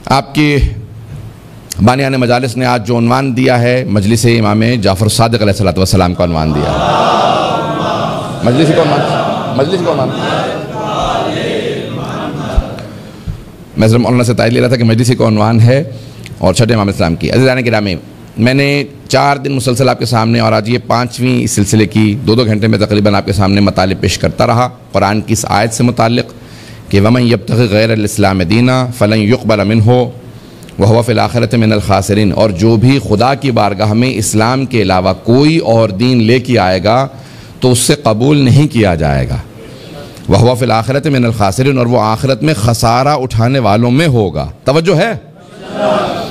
آپ کی بانیان مجالس نے آج جو عنوان دیا ہے مجلس امام جعفر صادق علیہ السلام کا عنوان دیا ہے۔ مجلس کا عنوان میں صرف مولانا سے تائید لے رہا تھا کہ مجلس کا عنوان ہے اور چھٹے امام اسلام کی۔ عزیزان گرامی، میں نے 4 دن مسلسل آپ کے سامنے اور آج یہ 5ویں اس سلسلے کی 2 گھنٹے میں تقریباً آپ کے سامنے مطالب پیش کرتا رہا قرآن کی اس آیت سے متعلق کہ وَمَن يَبْتَغِ غَيْرَ الْإِسْلَامِ دِينًا فَلَن يُقْبَلَ مِنْهُ وَهُوَ فِي الْآخِرَةِ مِنَ الْخَاسِرِينَ، اور جو بھی خدا کی بارگاہ میں اسلام کے علاوہ کوئی اور دین لے کے آئے گا تو اس سے قبول نہیں کیا جائے گا۔ وَهُوَ فِي الْآخِرَةِ مِنَ الْخَاسِرِينَ، اور وہ آخرت میں خسارہ اٹھانے والوں میں ہوگا۔ توجہ ہے؟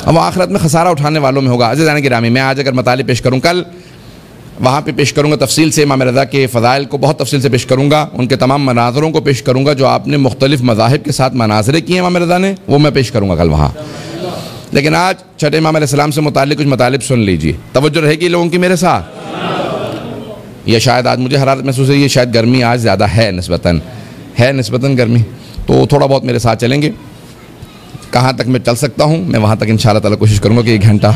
وہ آخرت میں خسارہ اٹھانے والوں میں ہوگا۔ عزیزان گرامی، میں آج اگر مطالب پیش کروں، کل وہاں پہ پیش کروں گا تفصیل سے، امام رضا کے فضائل کو بہت تفصیل سے پیش کروں گا، ان کے تمام مناظروں کو پیش کروں گا جو آپ نے مختلف مذاہب کے ساتھ مناظرے کیے ہیں امام رضا نے، وہ میں پیش کروں گا کل وہاں۔ لیکن آج چھٹے امام علیہ السلام سے متعلق کچھ مطالب سن لیجیے، توجہ رہے گی لوگوں کی میرے ساتھ۔ یہ شاید آج مجھے حرارت محسوس ہے، یہ شاید گرمی آج زیادہ ہے نسبتاً گرمی، تو تھوڑا بہت میرے ساتھ چلیں گے۔ کہاں تک میں چل سکتا ہوں میں وہاں تک انشاءاللہ تعالی کوشش کروں گا کہ 1 گھنٹہ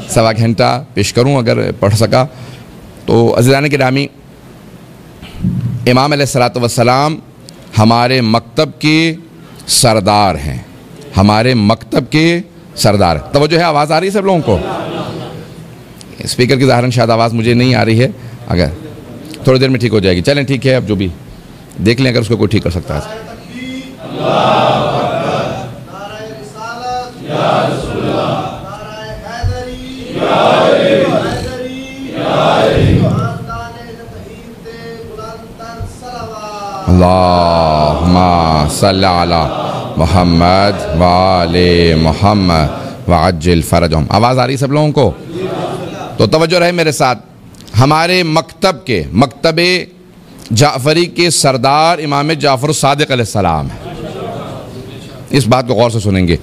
سوا گھنٹہ پیش کروں اگر پڑھ سکا تو۔ عزیزان گرامی، امام علیہ السلام ہمارے مکتب کے سردار ہیں، ہمارے مکتب کے سردار۔ توجہ ہے؟ آواز آ رہی ہے سب لوگوں کو؟ اسپیکر کی ظاہراً شاید آواز مجھے نہیں آ رہی ہے، اگر تھوڑی دیر میں ٹھیک ہو جائے گی۔ چلیں ٹھیک ہے، اب جو بھی دیکھ لیں اگر اس کو کوئی ٹھیک کر سکتا ہے۔ اللہم صلی علی محمد وآل محمد وعجل فرجہم۔ آواز آ رہی سب لوگوں کو؟ تو توجہ رہے میرے ساتھ، ہمارے مکتب جعفری کے سردار امام جعفر صادق علیہ السلام ہے۔ اس بات کو غور سے سنیں گے۔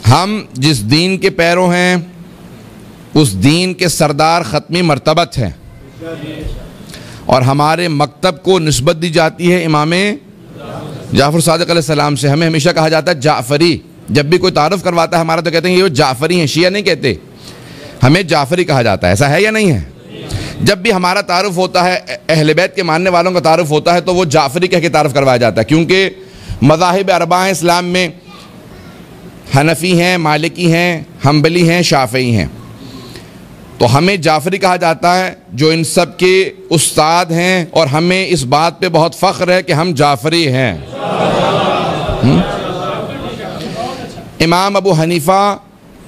ہم جس دین کے پیرو ہیں اس دین کے سردار ختمی مرتبت ہیں، اور ہمارے مکتب کو نسبت دی جاتی ہے امام جعفر صادق علیہ السلام سے۔ ہمیں ہمیشہ کہا جاتا ہے جعفری، جب بھی کوئی تعارف کرواتا ہے ہمارا تو کہتے ہیں یہ جعفری ہیں، شیعہ نہیں کہتے، ہمیں جعفری کہا جاتا ہے۔ ایسا ہے یا نہیں ہے؟ جب بھی ہمارا تعارف ہوتا ہے، اہل بیت کے ماننے والوں کا تعارف ہوتا ہے تو وہ جعفری کہہ کے تعارف کروایا جاتا ہے، کیونکہ مذاہب 4 ہیں اسلام میں، حنفی ہیں، مالکی ہیں، حنبلی ہیں، شافعی ہیں، تو ہمیں جعفری کہا جاتا ہے جو ان سب کے استاد ہیں، اور ہمیں اس بات پہ بہت فخر ہے کہ ہم جعفری ہیں۔ امام ابو حنیفہ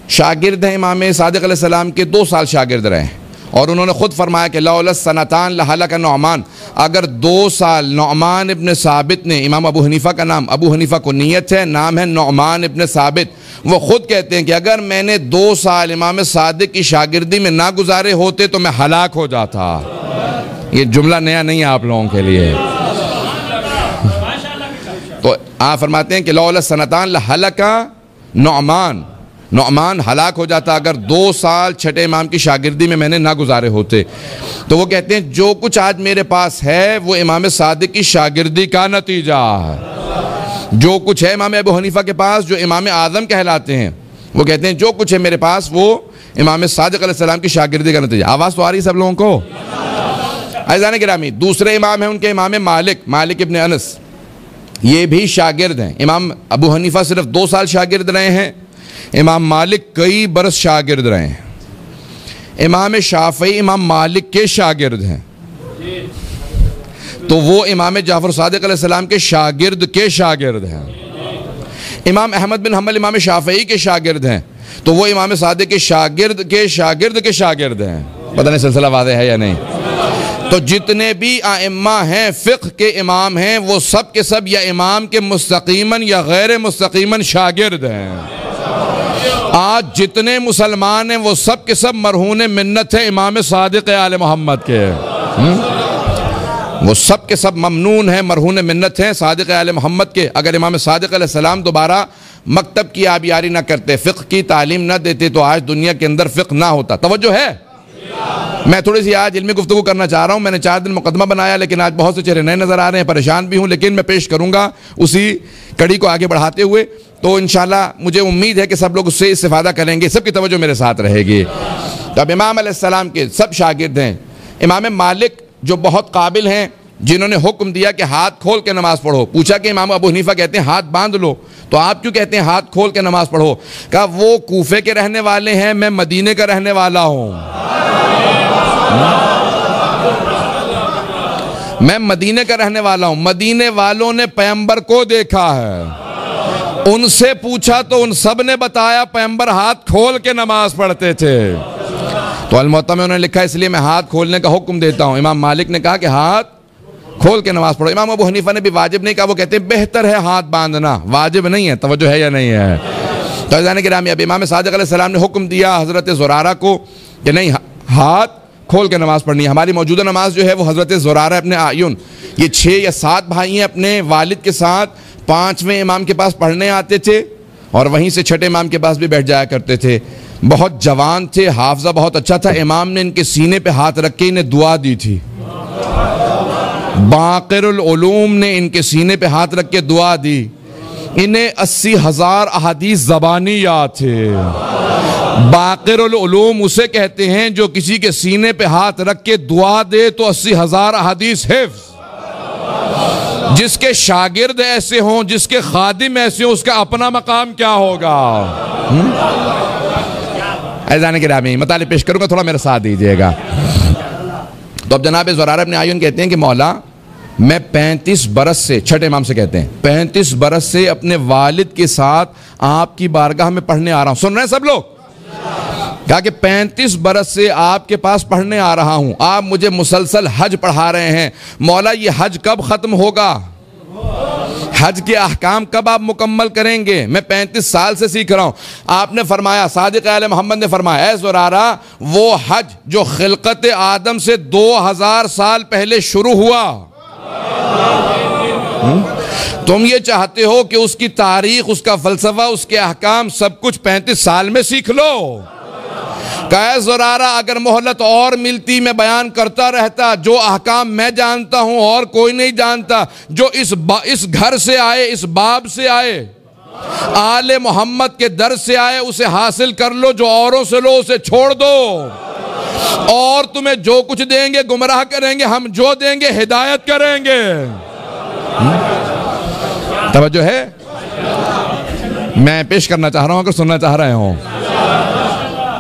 شاگرد ہیں امام صادق علیہ السلام کے، 2 سال شاگرد رہے ہیں، اور انہوں نے خود فرمایا کہ لولا السنتان لہلک نعمان، اگر 2 سال نعمان ابن ثابت نے، امام ابو حنیفہ کا نام، ابو حنیفہ کنیت ہے، نام ہے نعمان ابن ثابت، وہ خود کہتے ہیں کہ اگر میں نے 2 سال امام صادق کی شاگردی میں نہ گزارے ہوتے تو میں ہلاک ہو جاتا۔ یہ جملہ نیا نہیں ہے آپ لوگوں کے لیے۔ تو آپ فرماتے ہیں کہ لولا السنتان لہلک نعمان ہلاک ہو جاتا اگر 2 سال چھٹے امام کی شاگردی میں نے نہ گزارے ہوتے۔ تو وہ کہتے ہیں جو کچھ آج میرے پاس ہے وہ امام صادق کی شاگردی کا نتیجہ ہے۔ جو کچھ ہے امام ابو حنیفہ کے پاس جو امام اعظم کہلاتے ہیں، وہ کہتے ہیں جو کچھ ہے میرے پاس وہ امام صادق علیہ السلام کی شاگردی کا نتیجہ۔ آواز تو آ رہی ہے سب لوگوں کو؟ عزیزان گرامی، دوسرے امام ہیں ان کے امام مالک ابن انس، یہ بھی شاگرد ہیں۔ امام ابو حنیفہ صرف 2 سال شاگرد رہے ہیں، امام مالک کئی برس شاگرد رہے ہیں۔ امام شافعی امام مالک کے شاگرد ہیں، تو وہ امام جعفر صادق علیہ السلام کے شاگرد ہیں۔ امام احمد بن حنبل امام شافعی کے شاگرد ہیں، تو وہ امام صادق کے شاگرد ہیں۔ پتہ نہیں سلسلہ واضح ہے یا نہیں؟ تو جتنے بھی ائمہ ہیں، فقہ کے امام ہیں، وہ سب کے سب یا امام کے مستقیماً یا غیر مستقیماً شاگرد ہیں۔ آج جتنے مسلمان ہیں وہ سب کے سب مرہون منت ہیں امام صادق آل محمد کے، وہ سب کے سب ممنون ہیں، مرہون منت ہیں صادق آل محمد کے۔ اگر امام صادق علیہ السلام دوبارہ مکتب کی آبیاری نہ کرتے، فقہ کی تعلیم نہ دیتے تو آج دنیا کے اندر فقہ نہ ہوتا۔ توجہ ہے؟ میں تھوڑی سی آج علمی گفتگو کرنا چاہ رہا ہوں. میں نے 4 دن مقدمہ بنایا لیکن آج بہت سے چہرے نئے نظر آ رہے ہیں, پریشان بھی ہوں, لیکن میں پیش کروں گا اسی کڑی کو آگے بڑھاتے ہوئے. تو انشاءاللہ مجھے امید ہے کہ سب لوگ اس سے استفادہ کریں گے, سب کی توجہ میرے ساتھ رہے گی. تو اب امام علیہ السلام کے سب شاگرد ہیں. امام مالک جو بہت قابل ہیں, جنہوں نے حکم دیا کہ ہاتھ کھول کے نماز پڑھو. پوچھا کہ امام ابو حنیفہ کہتے ہیں ہاتھ باندھ لو, تو آپ کیوں کہتے ہیں ہاتھ کھول کے نماز پڑھو؟ کہا وہ کوفے کے رہنے والے ہیں, میں مدینے کا رہنے والا ہوں. میں مدینے کا رہنے والا ہوں. مدینے والوں نے پیغمبر کو دیکھا ہے, ان سے پوچھا تو ان سب نے بتایا پیغمبر ہاتھ کھول کے نماز پڑھتے تھے. تو الموطا میں انہوں نے لکھا اس لیے میں ہاتھ کھولنے کا حکم دیتا ہوں. امام مالک نے کہا کہ ہاتھ کھول کے نماز پڑھو. امام ابو حنیفہ نے بھی واجب نہیں کہا, وہ کہتے ہیں بہتر ہے ہاتھ باندھنا, واجب نہیں ہے. توجہ ہے یا نہیں ہے؟ تو عزیزان گرامی, اب امام صادق علیہ السلام نے حکم دیا حضرت زرارہ کو کہ نہیں, ہاتھ کھول کے نماز پڑھنی ہے. ہماری موجودہ نماز جو ہے وہ حضرت زرارہ ابن اعین, یہ 6 یا 7 بھائی ہیں, اپنے والد کے ساتھ 5ویں امام کے پاس پڑھنے آتے تھے اور وہیں سے 6ٹھے امام کے پاس بھی بیٹھ جایا کرتے تھے. بہت جوان تھے, حافظہ بہت اچھا تھا. امام نے ان کے سینے پہ ہاتھ رکھ کے انہیں دعا دی تھی. باقر العلوم نے ان کے سینے پہ ہاتھ رکھ کے دعا دی. انہیں 80,000 احادیث زبانی یاد تھے. باقر العلوم اسے کہتے ہیں جو کسی کے سینے پہ ہاتھ رکھ کے دعا دے تو 80,000 احادیث حفظ. جس کے شاگرد ایسے ہوں, جس کے خادم ایسے ہوں, اس کا اپنا مقام کیا ہوگا؟ عزیزان گرامی, مطالب پیش کروں گا, تھوڑا میرا ساتھ دیجئے گا. تو اب جناب زرارہ ابن اعین کہتے ہیں کہ مولا میں 35 برس سے, 6ٹھے امام سے کہتے ہیں 35 برس سے اپنے والد کے ساتھ آپ کی بارگاہ میں پڑھنے آ رہا ہوں. سن رہے ہیں سب لوگ؟ کہا کہ 35 برس سے آپ کے پاس پڑھنے آ رہا ہوں, آپ مجھے مسلسل حج پڑھا رہے ہیں. مولا یہ حج کب ختم ہوگا؟ حج کے احکام کب آپ مکمل کریں گے؟ میں 35 سال سے سیکھ رہا ہوں. آپ نے فرمایا, صادق آل محمد نے فرمایا, اے زرارہ وہ حج جو خلقت آدم سے 2000 سال پہلے شروع ہوا, تم یہ چاہتے ہو کہ اس کی تاریخ, اس کا فلسفہ, اس کے احکام سب کچھ 35 سال میں سیکھ لو؟ کہا زرارہ اگر مہلت اور ملتی میں بیان کرتا رہتا. جو احکام میں جانتا ہوں اور کوئی نہیں جانتا, جو اس گھر سے آئے, اس باب سے آئے, آل محمد کے در سے آئے, اسے حاصل کر لو. جو اوروں سے لو اسے چھوڑ دو. اور تمہیں جو کچھ دیں گے گمراہ کریں گے, ہم جو دیں گے ہدایت کریں گے. توجہ ہے؟ میں پیش کرنا چاہ رہا ہوں, اگر سننا چاہ رہے ہوں.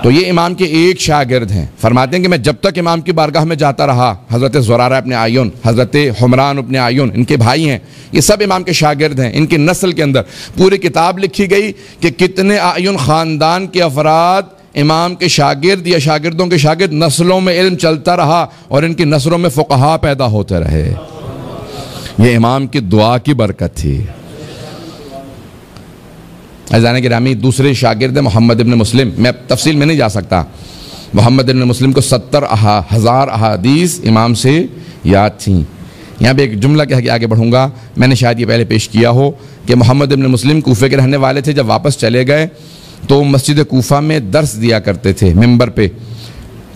تو یہ امام کے ایک شاگرد ہیں. فرماتے ہیں کہ میں جب تک امام کی بارگاہ میں جاتا رہا, حضرت زرارہ ابن اعین, حضرت حمران ابن اعین, ان کے بھائی ہیں, یہ سب امام کے شاگرد ہیں. ان کی نسل کے اندر پوری کتاب لکھی گئی کہ کتنے اعین خاندان کے افراد امام کے شاگرد یا شاگردوں کے شاگرد, نسلوں میں علم چلتا رہا اور ان کی نسلوں میں فقہا پیدا ہوتے رہے. یہ امام کی دعا کی برکت تھی. عزیزان گرامی, دوسرے شاگرد محمد ابن مسلم, میں تفصیل میں نہیں جا سکتا. محمد ابن مسلم کو 70,000 احادیث امام سے یاد تھیں. یہاں پہ ایک جملہ کہہ کے آگے بڑھوں گا, میں نے شاید یہ پہلے پیش کیا ہو کہ محمد ابن مسلم کوفے کے رہنے والے تھے. جب واپس چلے گئے تو مسجد کوفہ میں درس دیا کرتے تھے ممبر پہ.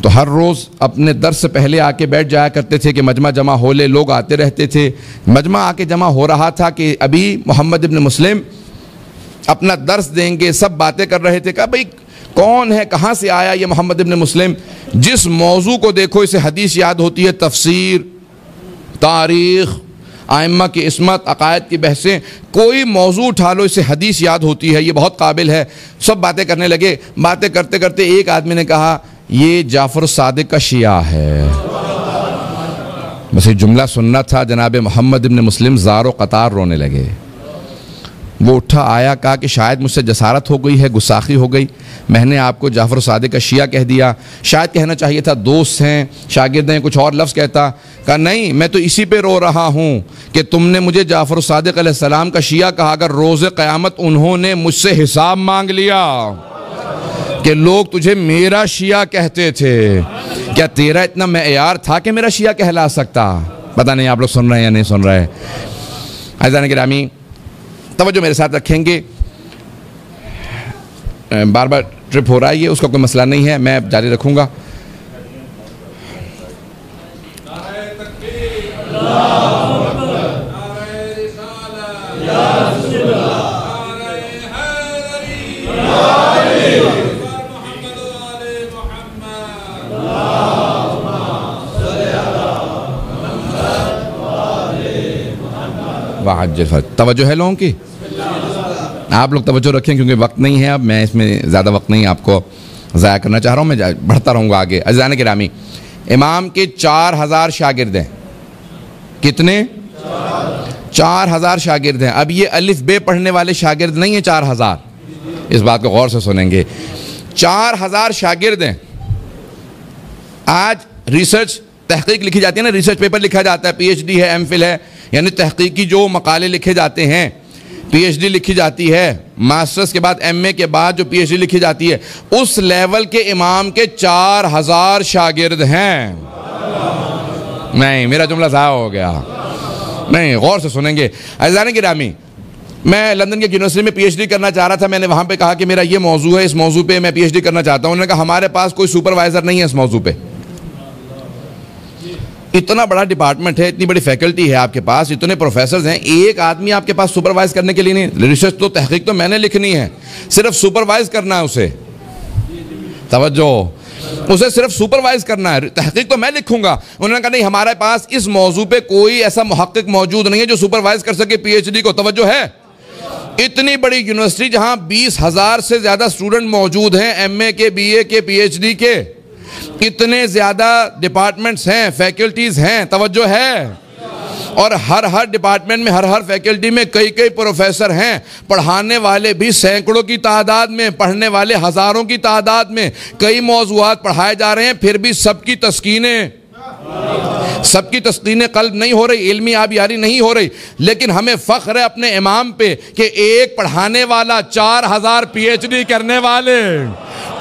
تو ہر روز اپنے درس سے پہلے آ کے بیٹھ جایا کرتے تھے کہ مجمع جمع ہو لے. لوگ آتے رہتے تھے. مجمع آ کے جمع ہو رہا تھا کہ ابھی محمد ابن مسلم اپنا درس دیں گے. سب باتیں کر رہے تھے. کہا بھئی کون ہے, کہاں سے آیا یہ محمد ابن مسلم؟ جس موضوع کو دیکھو اسے حدیث یاد ہوتی ہے, تفسیر, تاریخ, ائمہ کی عصمت, عقائد کی بحثیں, کوئی موضوع اٹھا لو اسے حدیث یاد ہوتی ہے, یہ بہت قابل ہے. سب باتیں کرنے لگے. باتیں کرتے کرتے ایک آدمی نے کہا یہ جعفر الصادق کا شیعہ ہے. بس یہ جملہ سننا تھا, جناب محمد ابن مسلم زار و قطار رونے لگے. وہ اٹھا آیا, کہا کہ شاید مجھ سے جسارت ہو گئی ہے, گستاخی ہو گئی, میں نے آپ کو جعفر الصادق کا شیعہ کہہ دیا. شاید کہنا چاہیے تھا دوست ہیں, شاگرد ہیں, کچھ اور لفظ کہتا. کہا نہیں, میں تو اسی پہ رو رہا ہوں کہ تم نے مجھے جعفر الصادق علیہ السلام کا شیعہ کہا. اگر روز قیامت انہوں نے مجھ سے حساب مانگ لیا کہ لوگ تجھے میرا شیعہ کہتے تھے, کیا تیرا اتنا معیار تھا کہ میرا شیعہ کہلا سکتا؟ پتہ نہیں آپ لوگ سن رہے ہیں یا نہیں سن رہے. عزیزان گرامی, توجہ میرے ساتھ رکھیں گے. بار بار ٹرپ ہو رہا ہے, یہ اس کا کوئی مسئلہ نہیں ہے, میں جاری رکھوں گا. وحج الفرج. توجہ ہے لوگوں کی؟ آپ لوگ توجہ رکھیں کیونکہ وقت نہیں ہے اب، میں اس میں زیادہ وقت نہیں آپ کو ضائع کرنا چاہ رہا ہوں، میں بڑھتا رہوں گا آگے. عزیزان گرامی، امام کے 4000 شاگرد ہیں. کتنے؟ 4000 شاگرد ہیں. اب یہ الف بے پڑھنے والے شاگرد نہیں ہیں 4000، اس بات کو غور سے سنیں گے. 4000 شاگرد ہیں. آج ریسرچ تحقیق لکھی جاتی ہے نا، ریسرچ پیپر لکھا جاتا ہے، پی ایچ ڈی ہے، ایم فل ہے، یعنی تحقیقی جو مقالے لکھے جاتے ہیں، پی ایچ ڈی لکھی جاتی ہے، ماسٹرز کے بعد ایم اے کے بعد جو پی ایچ ڈی لکھی جاتی ہے، اس لیول کے امام کے 4000 شاگرد ہیں. نہیں، میرا جملہ ضائع ہو گیا. نہیں، غور سے سنیں گے. عزیزان گرامی، میں لندن کی یونیورسٹی میں پی ایچ ڈی کرنا چاہ رہا تھا. میں نے وہاں پہ کہا کہ میرا یہ موضوع ہے، اس موضوع پہ میں پی ایچ ڈی کرنا چاہتا ہوں. انہوں نے کہا ہمارے پاس کوئی سپروائزر نہیں ہے اس موضوع پہ. اتنا بڑا ڈپارٹمنٹ ہے، اتنی بڑی فیکلٹی ہے آپ کے پاس، اتنے پروفیسرز ہیں، ایک آدمی آپ کے پاس سپروائز کرنے کے لیے نہیں. ریسرچ تو تحقیق تو میں نے لکھنی ہے، صرف سپروائز کرنا ہے اسے. توجہ، اسے صرف سپروائز کرنا ہے، تحقیق تو میں لکھوں گا. انہوں نے کہا نہیں، ہمارے پاس اس موضوع پہ کوئی ایسا محقق موجود نہیں ہے جو سپروائز کر سکے پی ایچ ڈی کو. توجہ ہے؟ اتنی بڑی یونیورسٹی جہاں 20,000 سے زیادہ اسٹوڈنٹ موجود ہیں، ایم اے کے، بی اے کے، پی ایچ ڈی کے، اتنے زیادہ ڈپارٹمنٹس ہیں، فیکلٹیز ہیں. توجہ ہے؟ اور ہر ڈپارٹمنٹ میں، ہر فیکلٹی میں کئی پروفیسر ہیں. پڑھانے والے بھی سینکڑوں کی تعداد میں، پڑھنے والے ہزاروں کی تعداد میں. کئی موضوعات پڑھائے جا رہے ہیں، پھر بھی سب کی تسکین قلب نہیں ہو رہی، علمی آبیاری نہیں ہو رہی. لیکن ہمیں فخر ہے اپنے امام پہ کہ ایک پڑھانے والا، 4000 پی ایچ ڈی کرنے والے.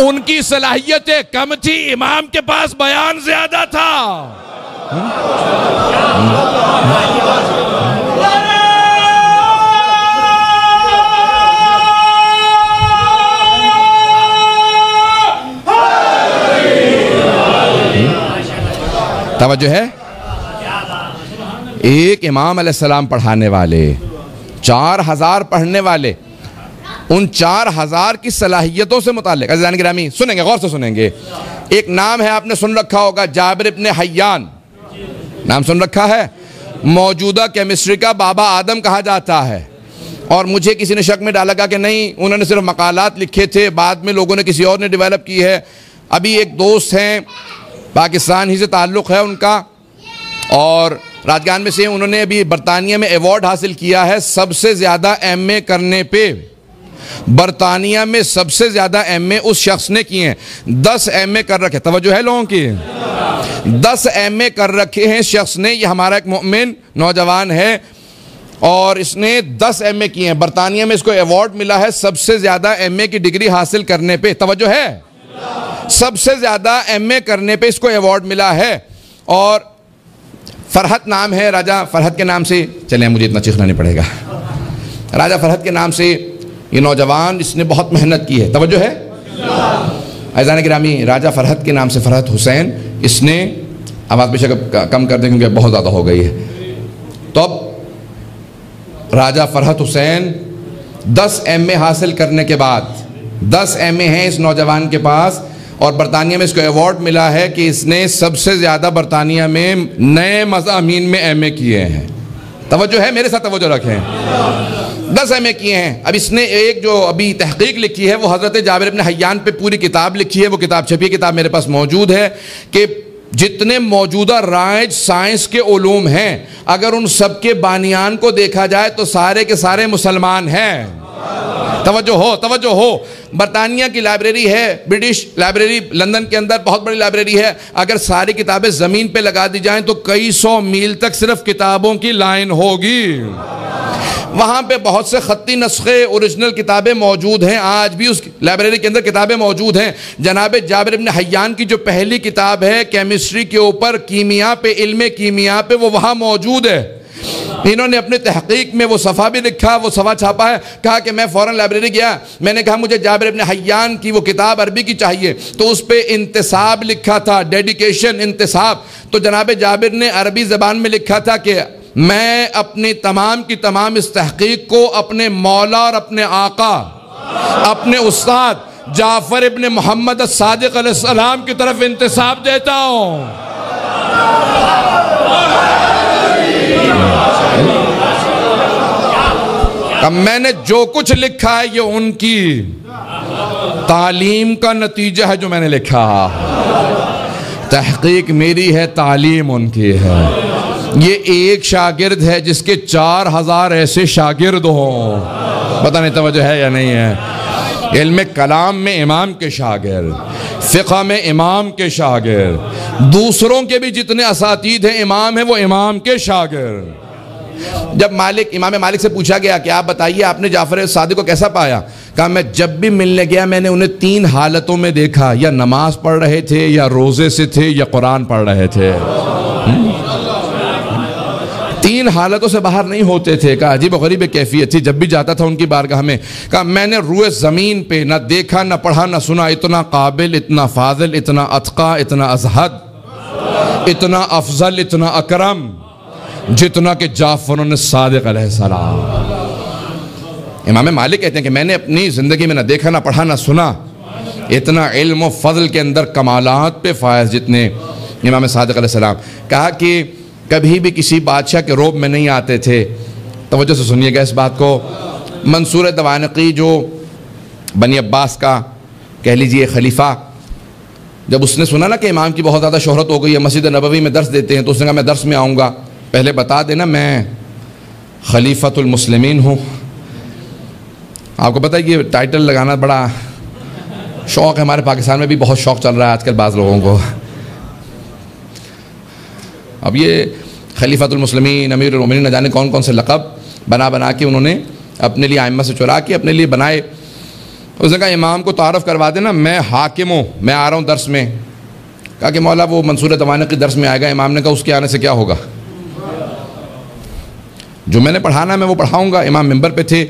ان کی صلاحیتیں کم تھی، امام کے پاس بیان زیادہ تھا. توجہ ہے؟ ایک امام علیہ السلام پڑھانے والے، 4000 پڑھنے والے. ان 4000 کی صلاحیتوں سے متعلق عزیزان گرامی سنیں گے، غور سے سنیں گے. ایک نام ہے، آپ نے سن رکھا ہوگا، جابر ابن حیان. نام سن رکھا ہے؟ موجودہ کیمسٹری کا بابا آدم کہا جاتا ہے. اور مجھے کسی نے شک میں ڈالا کہ نہیں، انہوں نے صرف مقالات لکھے تھے، بعد میں لوگوں نے کسی اور نے ڈیولپ کی ہے. ابھی ایک دوست ہیں، پاکستان ہی سے تعلق ہے ان کا، اور راجگان میں سے انہوں نے ابھی برطانیہ میں ایوارڈ حاصل کیا ہے سب سے زیادہ ایم اے کرنے پہ. برطانیہ میں سب سے زیادہ ایم اے اس شخص نے کیے ہیں. 10 ایم اے کر رکھے. توجہ ہے لوگوں کی؟ 10 ایم اے کر رکھے ہیں شخص نے. یہ ہمارا ایک مومن نوجوان ہے اور اس نے 10 ایم اے کیے ہیں. برطانیہ میں اس کو ایوارڈ ملا ہے سب سے زیادہ ایم اے کی ڈگری حاصل کرنے پہ. توجہ ہے؟ سب سے زیادہ ایم اے کرنے پہ اس کو ایوارڈ ملا ہے. اور فرحت نام ہے، راجہ فرحت کے نام سے، چلیں مجھے اتنا چیخنا نہیں پڑے گا، راجہ فرحت کے نام سے یہ نوجوان، اس نے بہت محنت کی ہے. توجہ ہے؟ عزیزان گرامی، راجہ فرحت کے نام سے، فرحت حسین، اس نے، آواز بے شک کم کر دیں کیونکہ بہت زیادہ ہو گئی ہے. تو اب راجہ فرحت حسین 10 ایم اے حاصل کرنے کے بعد، 10 ایم اے ہیں اس نوجوان کے پاس، اور برطانیہ میں اس کو ایوارڈ ملا ہے کہ اس نے سب سے زیادہ برطانیہ میں نئے مضامین میں ایم اے کیے ہیں. توجہ ہے؟ میرے ساتھ توجہ رکھیں. 10 ایم اے کیے ہیں. اب اس نے ایک جو ابھی تحقیق لکھی ہے وہ حضرت جابر ابن حیان پہ پوری کتاب لکھی ہے. وہ کتاب چھپی، کتاب میرے پاس موجود ہے، کہ جتنے موجودہ رائج سائنس کے علوم ہیں، اگر ان سب کے بانیان کو دیکھا جائے تو سارے کے سارے مسلمان ہیں. توجہ ہو. برطانیہ کی لائبریری ہے، برٹش لائبریری لندن کے اندر بہت بڑی لائبریری ہے. اگر ساری کتابیں زمین پہ لگا دی جائیں تو کئی 100 میل تک صرف کتابوں کی لائن ہوگی. وہاں پہ بہت سے خطی نسخے اوریجنل کتابیں موجود ہیں، آج بھی اس لائبریری کے اندر کتابیں موجود ہیں. جناب جابر ابن حیان کی جو پہلی کتاب ہے کیمسٹری کے اوپر، کیمیا پہ، علم کیمیا پہ، وہ وہاں موجود ہے. انہوں نے اپنے تحقیق میں وہ صفحہ بھی لکھا، وہ صفحہ چھاپا ہے. کہا کہ میں فوراً لائبریری گیا، میں نے کہا مجھے جابر ابن حیان کی وہ کتاب عربی کی چاہیے، تو اس پہ انتساب لکھا تھا، ڈیڈیکیشن، انتساب. تو جناب جابر نے عربی زبان میں لکھا تھا کہ میں اپنی تمام کی تمام اس تحقیق کو اپنے مولا اور اپنے آقا، اپنے استاد جعفر ابن محمد الصادق علیہ السلام کی طرف انتساب دیتا ہوں. کہ میں نے جو کچھ لکھا ہے یہ ان کی تعلیم کا نتیجہ ہے جو میں نے لکھا، تحقیق میری ہے، تعلیم ان کی ہے۔ یہ ایک شاگرد ہے جس کے 4000 ایسے شاگرد ہوں، پتہ نہیں توجہ ہے یا نہیں ہے۔ علم کلام میں امام کے شاگرد، فقہ میں امام کے شاگرد، دوسروں کے بھی جتنے اساتید ہیں امام ہیں وہ امام کے شاگرد۔ جب امام مالک سے پوچھا گیا کہ آپ بتائیے آپ نے جعفر صادق کو کیسا پایا؟ کہا میں جب بھی ملنے گیا میں نے انہیں 3 حالتوں میں دیکھا، یا نماز پڑھ رہے تھے، یا روزے سے تھے، یا قرآن پڑھ رہے تھے۔ 3 حالتوں سے باہر نہیں ہوتے تھے۔ کہا عجیب و غریب کیفیت تھی، جب بھی جاتا تھا ان کی بارگاہ میں، کہا میں نے روئے زمین پہ نہ دیکھا نہ پڑھا نہ سنا اتنا قابل، اتنا فاضل، اتنا اتقا، اتنا ازہد، اتنا افضل، اتنا اکرم جتنا کہ جعفر صادق علیہ السلام۔ امام مالک کہتے ہیں کہ میں نے اپنی زندگی میں نہ دیکھا نہ پڑھا نہ سنا اتنا علم و فضل کے اندر کمالات پہ فائز جتنے امام صادق علیہ السلام۔ کہا کہ کبھی بھی کسی بادشاہ کے روب میں نہیں آتے تھے۔ توجہ سے سنیے گا اس بات کو۔ منصور دوانقی جو بنی عباس کا کہہ لیجئے خلیفہ، جب اس نے سنا نا کہ امام کی بہت زیادہ شہرت ہو گئی ہے، مسجد نبوی میں درس دیتے ہیں، تو اس نے کہا میں درس میں آؤں گا، پہلے بتا دینا میں خلیفۃ المسلمین ہوں۔ آپ کو پتہ ہے یہ ٹائٹل لگانا بڑا شوق ہے، ہمارے پاکستان میں بھی بہت شوق چل رہا ہے آج کل بعض لوگوں کو۔ اب یہ خلیفۃ المسلمین، امیر المومنین، نہ جانے کون کون سے لقب بنا کے انہوں نے اپنے لیے ائمہ سے چرا کے اپنے لیے بنائے۔ اس نے کہا امام کو تعارف کروا دینا میں حاکم ہوں، میں آ رہا ہوں درس میں۔ کہا کہ مولا وہ منصور دوانقی درس میں آئے گا۔ امام نے کہا اس کے آنے سے کیا ہوگا، جو میں نے پڑھانا میں وہ پڑھاؤں گا۔ امام ممبر پہ تھے،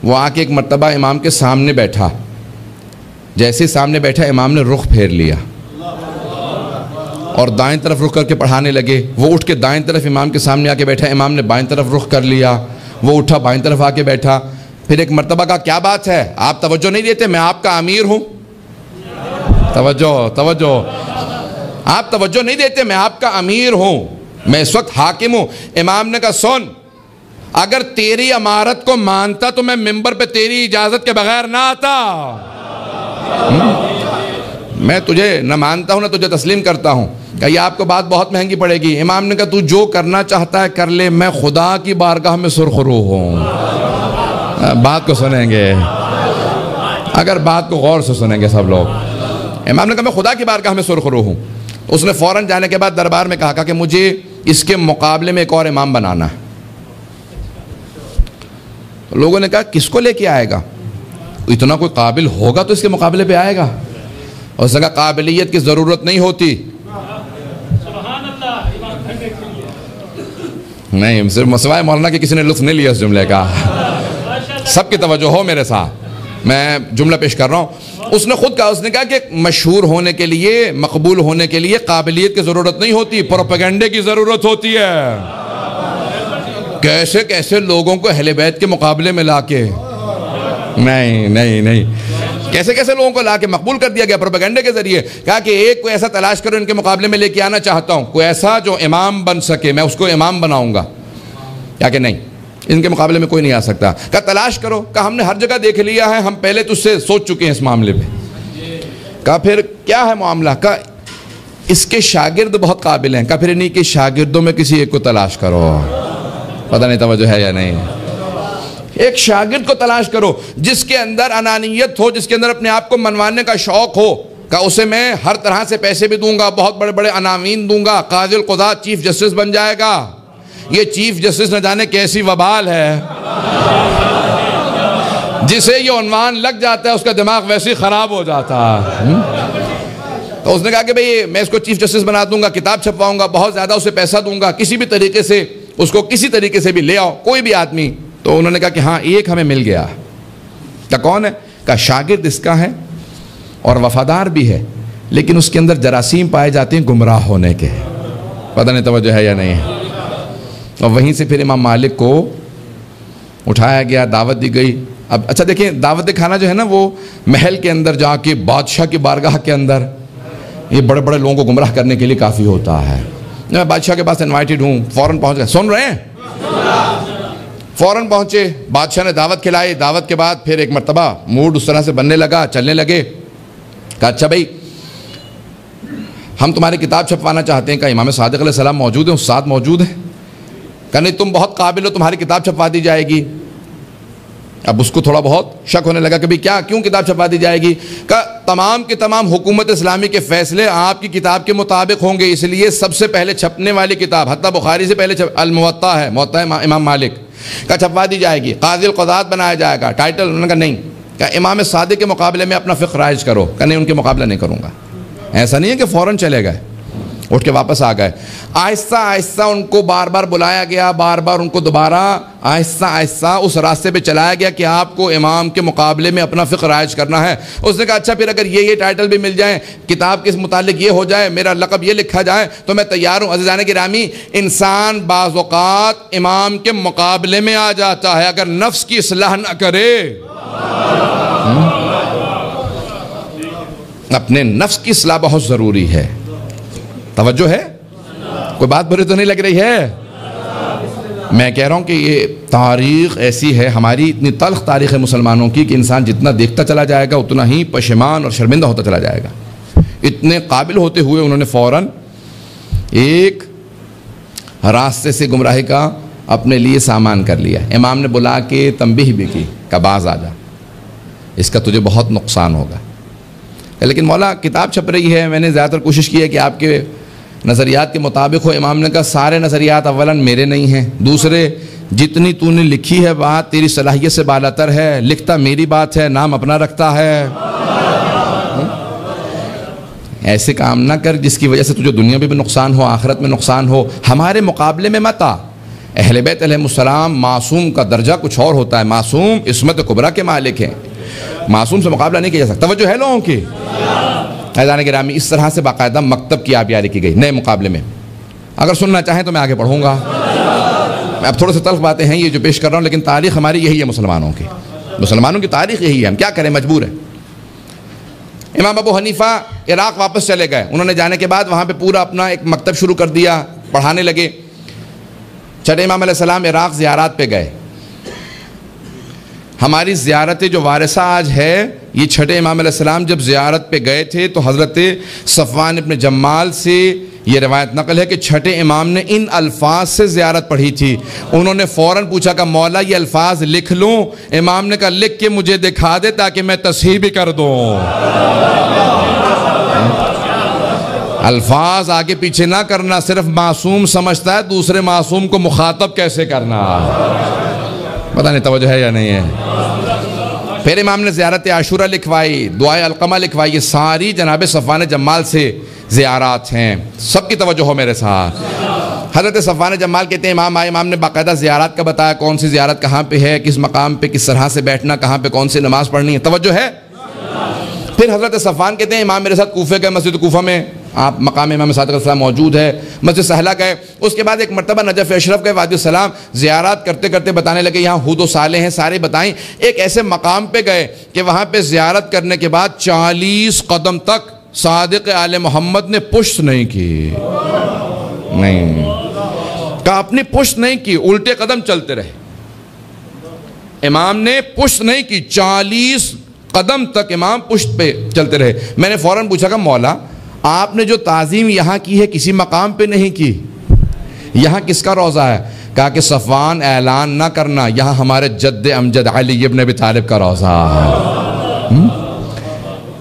وہ آ کے ایک مرتبہ امام کے سامنے بیٹھا، جیسے سامنے بیٹھا امام نے رخ پھیر لیا اور دائیں طرف رخ کر کے پڑھانے لگے۔ وہ اٹھ کے دائیں طرف امام کے سامنے آ کے بیٹھا، امام نے بائیں طرف رخ کر لیا، وہ اٹھا بائیں طرف آ کے بیٹھا۔ پھر ایک مرتبہ کہا کیا بات ہے آپ توجہ نہیں دیتے، میں آپ کا امیر ہوں۔ توجہ آپ توجہ نہیں دیتے، میں آپ کا امیر ہوں، میں اس وقت حاکم ہوں۔ امام نے کہا سن، اگر تیری امارت کو مانتا تو میں ممبر پہ تیری اجازت کے بغیر نہ آتا۔ میں تجھے نہ مانتا ہوں نہ تجھے تسلیم کرتا ہوں۔ کہ یہ آپ کو بات بہت مہنگی پڑے گی۔ امام نے کہا تو جو کرنا چاہتا ہے کر لے، میں خدا کی بارگاہ میں سرخرو ہوں۔ بات کو سنیں گے، اگر بات کو غور سے سنیں گے سب لوگ۔ امام نے کہا میں خدا کی بارگاہ میں سرخرو ہوں۔ اس نے فوراً جانے کے بعد دربار میں کہا کہ مجھے اس کے مقابلے میں ایک اور امام بنانا ہے۔ لوگوں نے کہا کس کو لے کے آئے گا، اتنا کوئی قابل ہوگا تو اس کے مقابلے پہ آئے گا۔ اور اس نے کہا قابلیت کی ضرورت نہیں ہوتی، نہیں صرف سوائے مولانا کہ کسی نے لطف نہیں لیا اس جملے کا، سب کی توجہ ہو میرے ساتھ، میں جملہ پیش کر رہا ہوں۔ اس نے خود کہا، اس نے کہا کہ مشہور ہونے کے لیے، مقبول ہونے کے لیے قابلیت کی ضرورت نہیں ہوتی، پروپیگنڈے کی ضرورت ہوتی ہے۔ کیسے کیسے لوگوں کو اہل بیت کے مقابلے میں لا کے، نہیں کیسے کیسے لوگوں کو لا کے مقبول کر دیا گیا پروپیگنڈے کے ذریعے۔ کہا کہ ایک کوئی ایسا تلاش کرو ان کے مقابلے میں لے کے آنا چاہتا ہوں، کوئی ایسا جو امام بن سکے، میں اس کو امام بناؤں گا۔ کیا کہ نہیں، ان کے مقابلے میں کوئی نہیں آ سکتا۔ کہا تلاش کرو، کہا ہم نے ہر جگہ دیکھ لیا ہے، ہم پہلے تجھ سے سوچ چکے ہیں اس معاملے پہ۔ کہا پھر کیا ہے معاملہ؟ کہا اس کے شاگرد بہت قابل ہیں۔ کہا پھر انہی کے شاگردوں میں کسی ایک کو تلاش کرو۔ پتہ نہیں توجہ ہے یا نہیں، ایک شاگرد کو تلاش کرو جس کے اندر انانیت ہو، جس کے اندر اپنے آپ کو منوانے کا شوق ہو۔ کہا اسے میں ہر طرح سے پیسے بھی دوں گا، بہت بڑے بڑے عناوین دوں گا، قاضی القضات چیف جسٹس بن جائے گا۔ یہ چیف جسٹس نہ جانے کیسی وبال ہے، جسے یہ عنوان لگ جاتا ہے اس کا دماغ ویسے ہی خراب ہو جاتا ہے۔ تو اس نے کہا کہ بھئی میں اس کو چیف جسٹس بنا دوں گا، کتاب چھپواؤں گا، بہت زیادہ اسے پیسہ دوں گا، کسی بھی طریقے سے اس کو کسی طریقے سے بھی لے آؤ، کوئی بھی آدمی۔ تو انہوں نے کہا کہ ہاں ایک ہمیں مل گیا۔ کہا کون ہے؟ کہا شاگرد اس کا ہے اور وفادار بھی ہے، لیکن اس کے اندر جراثیم پائے جاتے ہیں گمراہ ہونے کے۔ پتہ نہیں توجہ ہے یا نہیں ہے۔ اور وہیں سے پھر امام مالک کو اٹھایا گیا، دعوت دی گئی۔ اب اچھا دیکھیں، دعوت کھانا جو ہے نا وہ محل کے اندر جا کے بادشاہ کی بارگاہ کے اندر، یہ بڑے بڑے لوگوں کو گمراہ کرنے کے لیے کافی ہوتا ہے۔ میں بادشاہ کے پاس انوائٹڈ ہوں، فوراً پہنچ گیا، سن رہے ہیں؟ فوراً پہنچے, بادشاہ نے دعوت کھلائی. دعوت کے بعد پھر ایک مرتبہ موڈ اس طرح سے بننے لگا, چلنے لگے. کہا اچھا بھائی ہم تمہاری کتاب چھپوانا چاہتے ہیں. کہا امام صادق علیہ السلام موجود ہیں, استاد موجود ہیں. کہا نہیں تم بہت قابل ہو, تمہاری کتاب چھپوا دی جائے گی. اب اس کو تھوڑا بہت شک ہونے لگا کہ بھئی کیا, کیوں کتاب چھپوا دی جائے گی؟ کہا تمام کے تمام حکومت اسلامی کے فیصلے آپ کی کتاب کے مطابق ہوں گے, اس لیے سب سے پہلے چھپنے والی کتاب, حتیٰ بخاری سے پہلے الموطا ہے, موطا امام مالک. کہا چھپوا دی جائے گی. قاضی القضات بنایا جائے گا, ٹائٹل. انہوں نے کہا نہیں. کہا امام صادق کے مقابلے میں اپنا فقہ رائج کرو. کہا نہیں ان کے مقابلہ نہیں کروں گا. ایسا نہیں ہے کہ فوراً چلے گئے, اٹھ کے واپس آ گئے. آہستہ آہستہ ان کو بار بار بلایا گیا, بار بار ان کو دوبارہ آہستہ آہستہ اس راستے پہ چلایا گیا کہ آپ کو امام کے مقابلے میں اپنا فقہ رائج کرنا ہے. اس نے کہا اچھا پھر اگر یہ ٹائٹل بھی مل جائیں, کتاب کے متعلق یہ ہو جائے, میرا لقب یہ لکھا جائے تو میں تیار ہوں. عزیزان گرامی, انسان بعض اوقات امام کے مقابلے میں آ جاتا ہے اگر نفس کی اصلاح نہ کرے. اپنے نفس کی اصلاح بہت ضروری ہے. توجہ ہے؟ کوئی بات بری تو نہیں لگ رہی ہے؟ میں کہہ رہا ہوں کہ یہ تاریخ ایسی ہے, ہماری اتنی تلخ تاریخ ہے مسلمانوں کی کہ انسان جتنا دیکھتا چلا جائے گا اتنا ہی پشیمان اور شرمندہ ہوتا چلا جائے گا. اتنے قابل ہوتے ہوئے انہوں نے فوراً ایک راستے سے گمراہی کا اپنے لیے سامان کر لیا. امام نے بلا کے تنبیہ بھی کی کہ باز آ جا, اس کا تجھے بہت نقصان ہوگا. لیکن مولا کتاب چھپ رہی ہے, میں نے زیادہ تر کوشش کی ہے کہ آپ کے نظریات کے مطابق ہو. امام نے کہا سارے نظریات اولاً میرے نہیں ہیں, دوسرے جتنی تو نے لکھی ہے بات تیری صلاحیت سے بالاتر ہے, لکھتا میری بات ہے, نام اپنا رکھتا ہے. ایسے کام نہ کر جس کی وجہ سے تجھے دنیا میں بھی نقصان ہو, آخرت میں نقصان ہو. ہمارے مقابلے میں مت آ. اہل بیت علیہ السلام معصوم کا درجہ کچھ اور ہوتا ہے, معصوم عصمت کبریٰ کے مالک ہیں, معصوم سے مقابلہ نہیں کیا جا سکتا. توجہ ہے لوگوں کی؟ عزیزان گرامی, اس طرح سے باقاعدہ مکتب کی آبیاری کی گئی نئے مقابلے میں. اگر سننا چاہیں تو میں آگے پڑھوں گا. اب تھوڑے سے تلخ باتیں ہیں یہ جو پیش کر رہا ہوں, لیکن تاریخ ہماری یہی ہے مسلمانوں کی تاریخ یہی ہے. ہم کیا کریں, مجبور ہیں. امام ابو حنیفہ عراق واپس چلے گئے. انہوں نے جانے کے بعد وہاں پہ پورا اپنا ایک مکتب شروع کر دیا, پڑھانے لگے. چھٹے امام علیہ السلام عراق زیارات پہ گئے. ہماری زیارت جو وارثہ آج ہے, یہ چھٹے امام علیہ السلام جب زیارت پہ گئے تھے تو حضرت صفوان ابن جمال سے یہ روایت نقل ہے کہ چھٹے امام نے ان الفاظ سے زیارت پڑھی تھی. انہوں نے فوراً پوچھا کہ مولا یہ الفاظ لکھ لوں؟ امام نے کہا لکھ کے مجھے دکھا دے تاکہ میں تصحیح بھی کر دوں. الفاظ آگے پیچھے نہ کرنا, صرف معصوم سمجھتا ہے, دوسرے معصوم کو مخاطب کیسے کرنا. پتہ نہیں توجہ ہے یا نہیں ہے. پھر امام نے زیارت عاشورہ لکھوائی, دعائے علقمہ لکھوائی. یہ ساری جناب صفوان جمال سے زیارات ہیں. سب کی توجہ ہو میرے ساتھ. حضرت صفوان جمال کہتے ہیں امام آئے, امام نے باقاعدہ زیارات کا بتایا, کون سی زیارت کہاں پہ ہے, کس مقام پہ کس طرح سے بیٹھنا, کہاں پہ کون سی نماز پڑھنی ہے. توجہ ہے؟ پھر حضرت صفوان کہتے ہیں امام میرے ساتھ کوفے گئے, مسجد کوفہ میں آپ مقام امام صادق علیہ السلام موجود ہے. مسجد سہلہ گئے. اس کے بعد ایک مرتبہ نجف اشرف گئے, وادی السلام. زیارات کرتے کرتے بتانے لگے یہاں ہود و صالح ہیں, سارے بتائیں. ایک ایسے مقام پہ گئے کہ وہاں پہ زیارت کرنے کے بعد 40 قدم تک صادق آل محمد نے پشت نہیں کی. نہیں کہا اپنی پشت نہیں کی, الٹے قدم چلتے رہے. امام نے پشت نہیں کی, 40 قدم تک امام پشت پہ چلتے رہے. میں نے فوراً پوچھا کہ مولا آپ نے جو تعظیم یہاں کی ہے کسی مقام پہ نہیں کی, یہاں کس کا روضہ ہے؟ کہا کہ صفوان اعلان نہ کرنا, یہاں ہمارے جد امجد علی ابن ابی طالب کا روضہ ہے.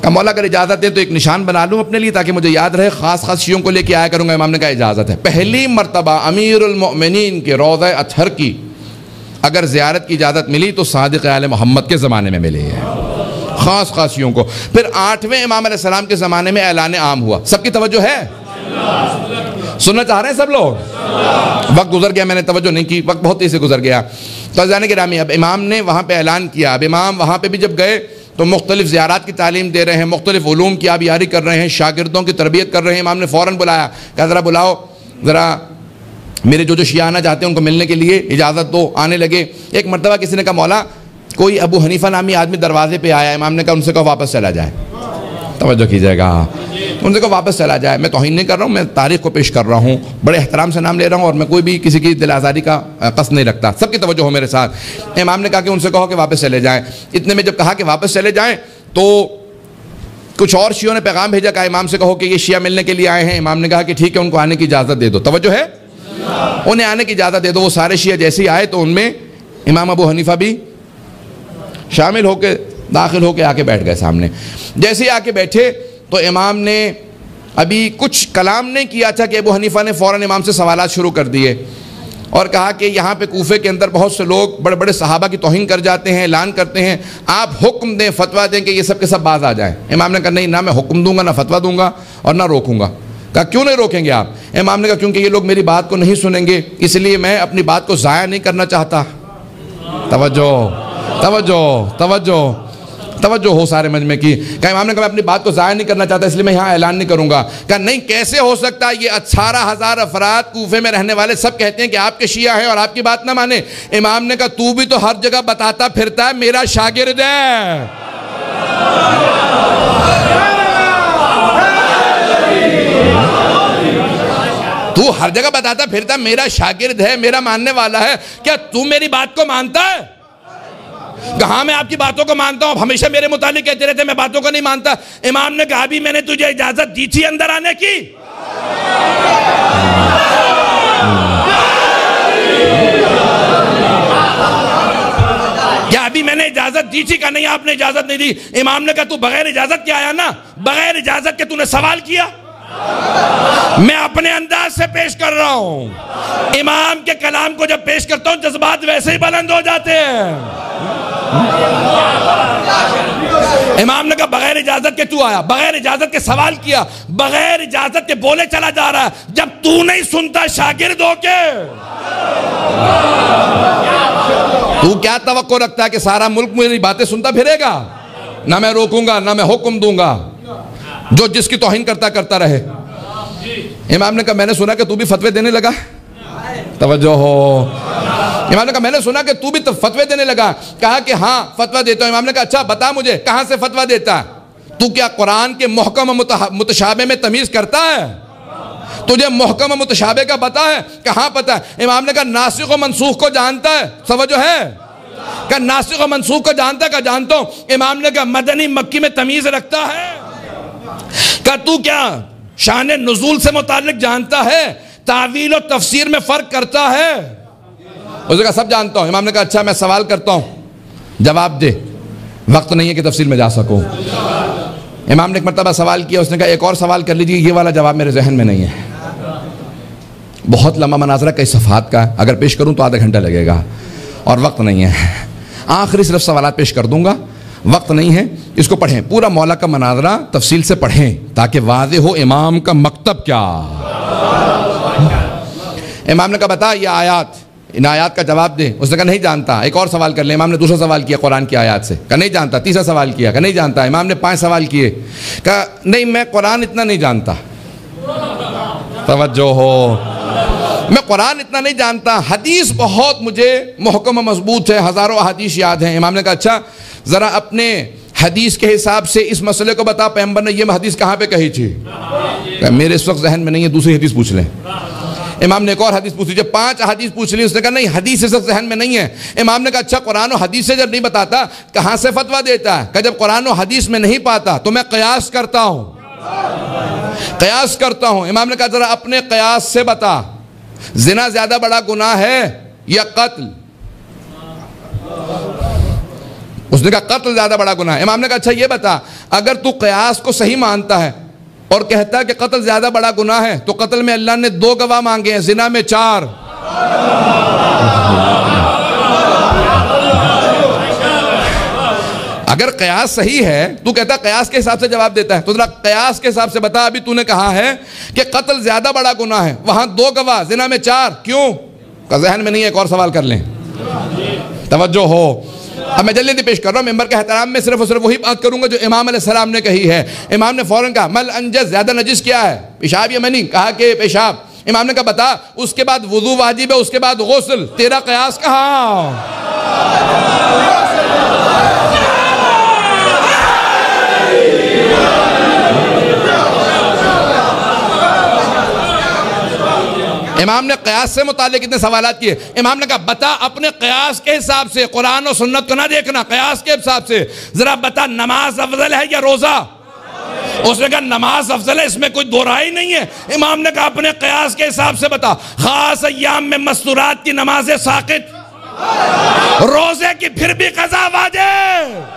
کہا مولا اگر اجازت دیں تو ایک نشان بنا لوں اپنے لیے تاکہ مجھے یاد رہے, خاص خاص شیعوں کو لے کے آیا کروں گا. امام نے کہا اجازت ہے. پہلی مرتبہ امیر المؤمنین کے روضہ اطہر کی اگر زیارت کی اجازت ملی تو صادق آل محمد کے زمانے میں ملی ہے, خاص خاصیوں کو. پھر 8ویں امام علیہ السلام کے زمانے میں اعلان عام ہوا. سب کی توجہ ہے؟ سننا چاہ رہے ہیں سب لوگ؟ وقت گزر گیا, میں نے توجہ نہیں کی, وقت بہت تیزی سے گزر گیا. تو عزیزان گرامی اب امام نے وہاں پہ اعلان کیا. اب امام وہاں پہ بھی جب گئے تو مختلف زیارات کی تعلیم دے رہے ہیں, مختلف علوم کی آبیاری کر رہے ہیں, شاگردوں کی تربیت کر رہے ہیں. امام نے فوراً بلایا, کہا ذرا بلاؤ, ذرا میرے جو شیعہ آنا چاہتے ہیں ان کو ملنے کے لیے اجازت دو. آنے لگے. ایک مرتبہ کسی نے کہا مولا کوئی ابو حنیفہ نامی آدمی دروازے پہ آیا. امام نے کہا ان سے کہو واپس چلا جائے. توجہ کیجئے گا. ان سے کہا واپس چلا جائے. میں توہین نہیں کر رہا ہوں, میں تاریخ کو پیش کر رہا ہوں, بڑے احترام سے نام لے رہا ہوں, اور میں کوئی بھی کسی کی دل آزاری کا قصد نہیں رکھتا. سب کی توجہ ہو میرے ساتھ. امام نے کہا کہ ان سے کہو کہ واپس چلے جائیں. اتنے میں جب کہا کہ واپس چلے جائیں تو کچھ اور شیعوں نے پیغام بھیجا, کہا امام سے کہو کہ یہ شیعہ ملنے کے لیے آئے ہیں. امام نے کہا کہ ٹھیک ہے, ان کو آنے کی اجازت دے دو. توجہ ہے, انہیں آنے کی اجازت دے دو. وہ سارے شیعہ جیسے ہی آئے تو ان میں امام ابو حنیفہ بھی شامل ہو کے داخل ہو کے آ کے بیٹھ گئے سامنے. جیسے ہی آ کے بیٹھے تو امام نے ابھی کچھ کلام نہیں کیا تھا کہ ابو حنیفہ نے فوراً امام سے سوالات شروع کر دیے اور کہا کہ یہاں پہ کوفے کے اندر بہت سے لوگ بڑے بڑے صحابہ کی توہین کر جاتے ہیں, اعلان کرتے ہیں, آپ حکم دیں, فتویٰ دیں کہ یہ سب کے سب باز آ جائیں. امام نے کہا نہیں, نہ میں حکم دوں گا, نہ فتویٰ دوں گا, اور نہ روکوں گا. کہا کیوں نہیں روکیں گے آپ؟ امام نے کہا کیونکہ یہ لوگ میری بات کو نہیں سنیں گے, اس لیے میں اپنی بات کو ضائع نہیں کرنا چاہتا. توجہ توجہ توجہ توجہ ہو سارے مجمع کی. کہا امام نے کہا میں اپنی بات کو ضائع نہیں کرنا چاہتا, اس لیے میں یہاں اعلان نہیں کروں گا. کہا نہیں, کیسے ہو سکتا ہے؟ یہ 18,000 افراد کوفے میں رہنے والے سب کہتے ہیں کہ آپ کے شیعہ ہیں اور آپ کی بات نہ مانے. امام نے کہا تو بھی تو ہر جگہ بتاتا پھرتا ہے میرا شاگرد ہے. تو ہر جگہ بتاتا پھرتا میرا شاگرد ہے, میرا ماننے والا ہے, کیا تو میری بات کو مانتا ہے؟ کہاں میں آپ کی باتوں کو مانتا ہوں, ہمیشہ میرے متعلق کہتے رہتے میں باتوں کو نہیں مانتا. امام نے کہا بھی میں نے تجھے اجازت دی تھی اندر آنے کی. کیا ابھی میں نے اجازت دی تھی؟ کہ نہیں آپ نے اجازت نہیں دی. امام نے کہا تو بغیر اجازت کے آیا نا, بغیر اجازت کے تو نے سوال کیا. میں اپنے انداز سے پیش کر رہا ہوں. امام کے کلام کو جب پیش کرتا ہوں جذبات ویسے ہی بلند ہو جاتے ہیں. امام نے کہا بغیر اجازت کے تو آیا, بغیر اجازت کے سوال کیا, بغیر اجازت کے بولے چلا جا رہا ہے. جب تو نہیں سنتا شاگرد ہو کے تو کیا توقع رکھتا ہے کہ سارا ملک میری باتیں سنتا پھرے گا؟ نہ میں روکوں گا, نہ میں حکم دوں گا, جو جس کی توہین کرتا رہے. امام نے کہا میں نے سنا کہ تو بھی فتوے دینے لگا. توجہ ہو. امام نے کہا میں نے سنا کہ تو بھی فتوے دینے لگا. کہا کہ ہاں فتویٰ دیتا ہوں. امام نے کہا اچھا بتا مجھے کہاں سے فتویٰ دیتا ہے؟ تو کیا قرآن کے محکم و متشابہ میں تمیز کرتا ہے؟ تجھے محکم و متشابہ کا پتہ ہے؟ کہاں پتہ ہے؟ امام نے کہا ناسخ و منسوخ کو جانتا ہے؟ توجہ ہے. کہا ناسخ و منسوخ کو جانتا ہے؟ کہا جانتا ہوں. امام نے کہا مدنی مکی میں تمیز رکھتا ہے؟ کہا تو کیا شان نزول سے متعلق جانتا ہے؟ تعویل و تفسیر میں فرق کرتا ہے؟ اس نے کہا سب جانتا ہوں. امام نے کہا اچھا میں سوال کرتا ہوں, جواب دے, وقت نہیں ہے کہ تفصیل میں جا سکوں. امام نے ایک مرتبہ سوال کیا, اس نے کہا ایک اور سوال کر لیجیے, یہ والا جواب میرے ذہن میں نہیں ہے. بہت لمبا مناظرہ کئی صفحات کا, اگر پیش کروں تو آدھا گھنٹہ لگے گا اور وقت نہیں ہے. آخری صرف سوالات پیش کر دوں گا, وقت نہیں ہے. اس کو پڑھیں, پورا مولا کا مناظرہ تفصیل سے پڑھیں تاکہ واضح ہو امام کا مکتب کیا. امام نے کہا بتا یہ آیات, ان آیات کا جواب دے. اس نے کہا نہیں جانتا. ایک اور سوال کر لیں. امام نے دوسرا سوال کیا قرآن کی آیات سے, کہا نہیں جانتا. تیسرا سوال کیا, کہا نہیں جانتا. امام نے 5 سوال کیے, کہا نہیں میں قرآن اتنا نہیں جانتا. توجہ ہو, میں قرآن اتنا نہیں جانتا, حدیث بہت مجھے محکم و مضبوط ہے, ہزاروں حدیث یاد ہیں. امام نے کہا اچھا ذرا اپنے حدیث کے حساب سے اس مسئلے کو بتا, پیغمبر نے یہ حدیث کہاں پہ کہی تھی؟ میرے اس وقت ذہن میں نہیں ہے, دوسری حدیث پوچھ لیں. امام نے ایک اور حدیث پوچھی, جب 5 حدیث پوچھ لی. اس نے کہا نہیں حدیث اس وقت ذہن میں نہیں ہے. امام نے کہا اچھا قرآن و حدیث سے جب نہیں بتاتا کہاں سے فتویٰ دیتا ہے؟ کہ جب قرآن و حدیث میں نہیں پاتا تو میں قیاس کرتا ہوں, قیاس کرتا ہوں. امام نے کہا ذرا اپنے قیاس سے بتا, زنا زیادہ بڑا گناہ ہے یا قتل؟ اس نے کہا قتل زیادہ بڑا گناہ ہے. امام نے کہا اچھا یہ بتا, اگر تو قیاس کو صحیح مانتا ہے اور کہتا ہے کہ قتل زیادہ بڑا گناہ ہے, تو قتل میں اللہ نے 2 گواہ مانگے ہیں, زنا میں 4. اگر قیاس صحیح ہے, تو کہتا ہے قیاس کے حساب سے جواب دیتا ہے, تو ذرا قیاس کے حساب سے بتا. ابھی تو نے کہا ہے کہ قتل زیادہ بڑا گناہ ہے, وہاں 2 گواہ, زنا میں 4, کیوں؟ کہ ذہن میں نہیں ہے. ایک اور سوال کر لیں. توجہ ہو. اب میں جلدی پیش کر رہا ہوں, ممبر کے احترام میں صرف اور صرف وہی بات کروں گا جو امام علیہ السلام نے کہی ہے. امام نے فوراً کہا مل انجز, زیادہ نجس کیا ہے؟ پیشاب یا منی؟ کہا کہ پیشاب. امام نے کہا بتا, اس کے بعد وضو واجب ہے, اس کے بعد غسل, تیرا قیاس کہاں؟ امام نے قیاس سے متعلق اتنے سوالات کیے. امام نے کہا بتا اپنے قیاس کے حساب سے, قرآن و سنت کو نہ دیکھنا, قیاس کے حساب سے ذرا بتا نماز افضل ہے یا روزہ؟ اس نے کہا نماز افضل ہے, اس میں کوئی دو رائے نہیں ہے. امام نے کہا اپنے قیاس کے حساب سے بتا, خاص ایام میں مستورات کی نمازیں ساقط, روزے کی پھر بھی قضا واجب.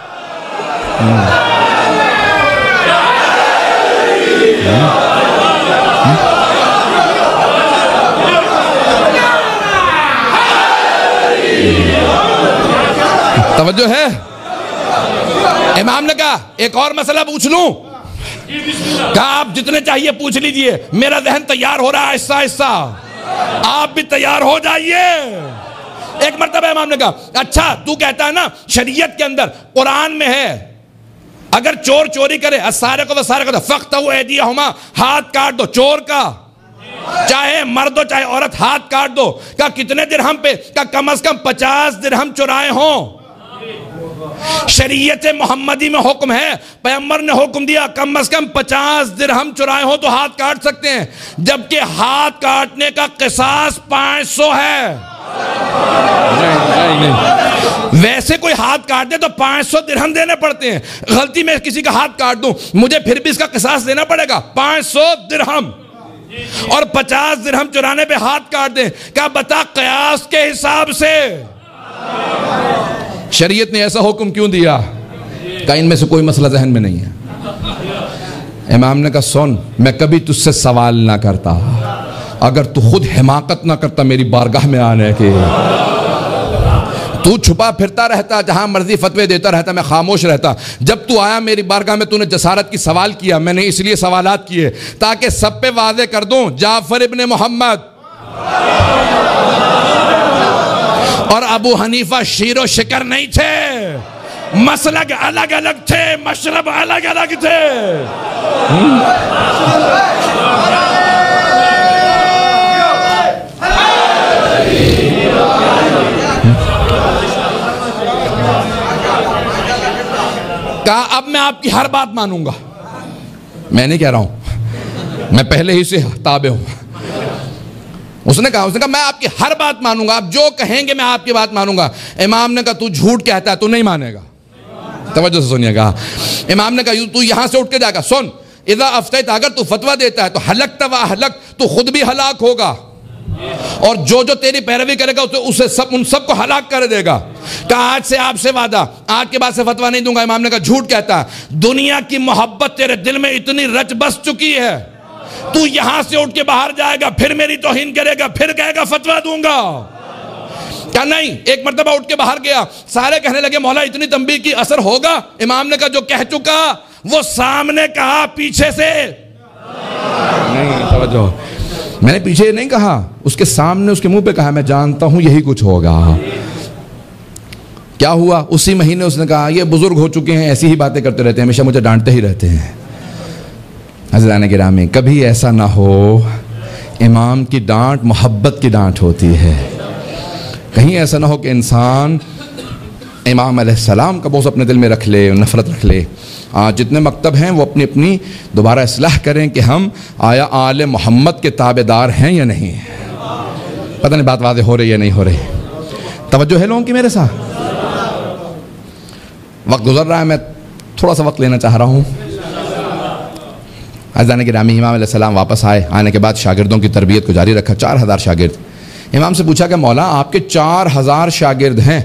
توجہ ہے. امام نے کہا ایک اور مسئلہ پوچھ لوں؟ کہا آپ جتنے چاہیے پوچھ لیجئے, میرا ذہن تیار ہو رہا ہے آہستہ آہستہ, آپ بھی تیار ہو جائیے. ایک مرتبہ امام نے کہا اچھا تو کہتا ہے نا شریعت کے اندر قرآن میں ہے اگر چور چوری کرے السارق والسارقۃ فاقطعوا ایدیہما, ہاتھ کاٹ دو چور کا, چاہے مرد ہو چاہے عورت, ہاتھ کاٹ دو. کہا کتنے درہم پہ؟ کہا کم از کم 50 درہم چرائے ہوں. شریعت محمدی میں حکم ہے, پیغمبر نے حکم دیا کم از کم 50 درہم چرائے ہوں تو ہاتھ کاٹ سکتے ہیں, جبکہ ہاتھ کاٹنے کا قصاص 500 ہے. ویسے کوئی ہاتھ کاٹ دے تو 500 درہم دینے پڑتے ہیں, غلطی میں کسی کا ہاتھ کاٹ دوں مجھے پھر بھی اس کا قصاص دینا پڑے گا 500 درہم, اور 50 درہم چرانے پہ ہاتھ کاٹ دیں. کیا بتا قیاس کے حساب سے شریعت نے ایسا حکم کیوں دیا؟ کہ ان میں سے کوئی مسئلہ ذہن میں نہیں ہے. امام نے کہا سن, میں کبھی تجھ سے سوال نہ کرتا اگر تو خود حماقت نہ کرتا میری بارگاہ میں آنے کے. تو چھپا پھرتا رہتا, جہاں مرضی فتوے دیتا رہتا, میں خاموش رہتا. جب تو آیا میری بارگاہ میں تو نے جسارت کی سوال کیا, میں نے اس لیے سوالات کیے تاکہ سب پہ واضح کر دوں جعفر ابن محمد اور ابو حنیفہ شیر و شکر نہیں تھے, مسلک الگ الگ تھے, مشرب الگ الگ تھے. کہا اب میں آپ کی ہر بات مانوں گا. میں نہیں کہہ رہا ہوں, میں پہلے ہی سے تابع ہوں. اس نے کہا میں آپ کی ہر بات مانوں گا, آپ جو کہیں گے میں آپ کی بات مانوں گا. امام نے کہا تو جھوٹ کہتا ہے, تو نہیں مانے گا. توجہ سے سنیے گا. امام نے کہا تو یہاں سے اٹھ کے جائے گا, سن اذا افتیت, اگر تو فتویٰ دیتا ہے تو حلقت و اہلکت, تو خود بھی ہلاک ہوگا اور جو تیری پیروی کرے گا اسے ان سب کو ہلاک کر دے گا. کہا آج سے آپ سے وعدہ, آج کے بعد سے فتویٰ نہیں دوں گا. امام نے کہا جھوٹ کہتا ہے, دنیا کی محبت تیرے دل میں اتنی رچ بس چکی ہے, تو یہاں سے اٹھ کے باہر جائے گا, پھر میری توہین کرے گا, پھر کہے گا فتویٰ دوں گا. کہا نہیں. ایک مرتبہ اٹھ کے باہر گیا, سارے کہنے لگے مولا اتنی تنبیہ کی اثر ہوگا؟ امام نے کہا جو کہہ چکا وہ سامنے کہا, پیچھے سے نہیں. توجہ, میں نے پیچھے نہیں کہا, اس کے سامنے اس کے منہ پہ کہا میں جانتا ہوں یہی کچھ ہوگا. کیا ہوا؟ اسی مہینے اس نے کہا یہ بزرگ ہو چکے ہیں, ایسی ہی باتیں کرتے رہتے ہیں, ہمیشہ مجھے ڈانٹتے ہی رہتے ہیں. حضران گرامی, کبھی ایسا نہ ہو, امام کی ڈانٹ محبت کی ڈانٹ ہوتی ہے. کہیں ایسا نہ ہو کہ انسان امام علیہ السلام کا بوجھ اپنے دل میں رکھ لے, نفرت رکھ لے. جتنے مکتب ہیں وہ اپنی اپنی دوبارہ اصلاح کریں کہ ہم آیا آل محمد کے تابعدار ہیں یا نہیں. پتہ نہیں بات واضح ہو رہی ہے نہیں ہو رہی. توجہ ہے لوگوں کی میرے ساتھ؟ وقت گزر رہا ہے, میں تھوڑا سا وقت لینا چاہ رہا ہوں. عزیزان گرامی, امام علیہ السلام واپس آئے, آنے کے بعد شاگردوں کی تربیت کو جاری رکھا. 4000 شاگرد. امام سے پوچھا کہ مولا آپ کے 4000 شاگرد ہیں,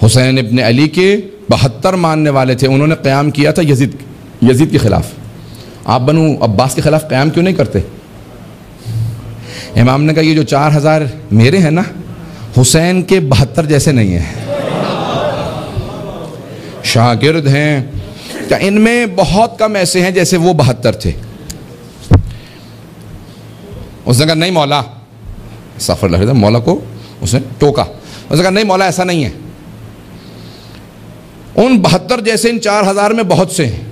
حسین ابن علی کے 72 ماننے والے تھے, انہوں نے قیام کیا تھا یزید کے خلاف, آپ بنو عباس کے خلاف قیام کیوں نہیں کرتے؟ امام نے کہا یہ جو 4000 میرے ہیں نا, حسین کے 72 جیسے نہیں ہیں. شاگرد ہیں کہ ان میں بہت کم ایسے ہیں جیسے وہ 72 تھے. اس نے کہا نہیں مولا, سفر لگا مولا کو اس نے ٹوکا. اس نے کہا نہیں مولا ایسا نہیں ہے, ان 72 جیسے ان 4000 میں بہت سے ہیں.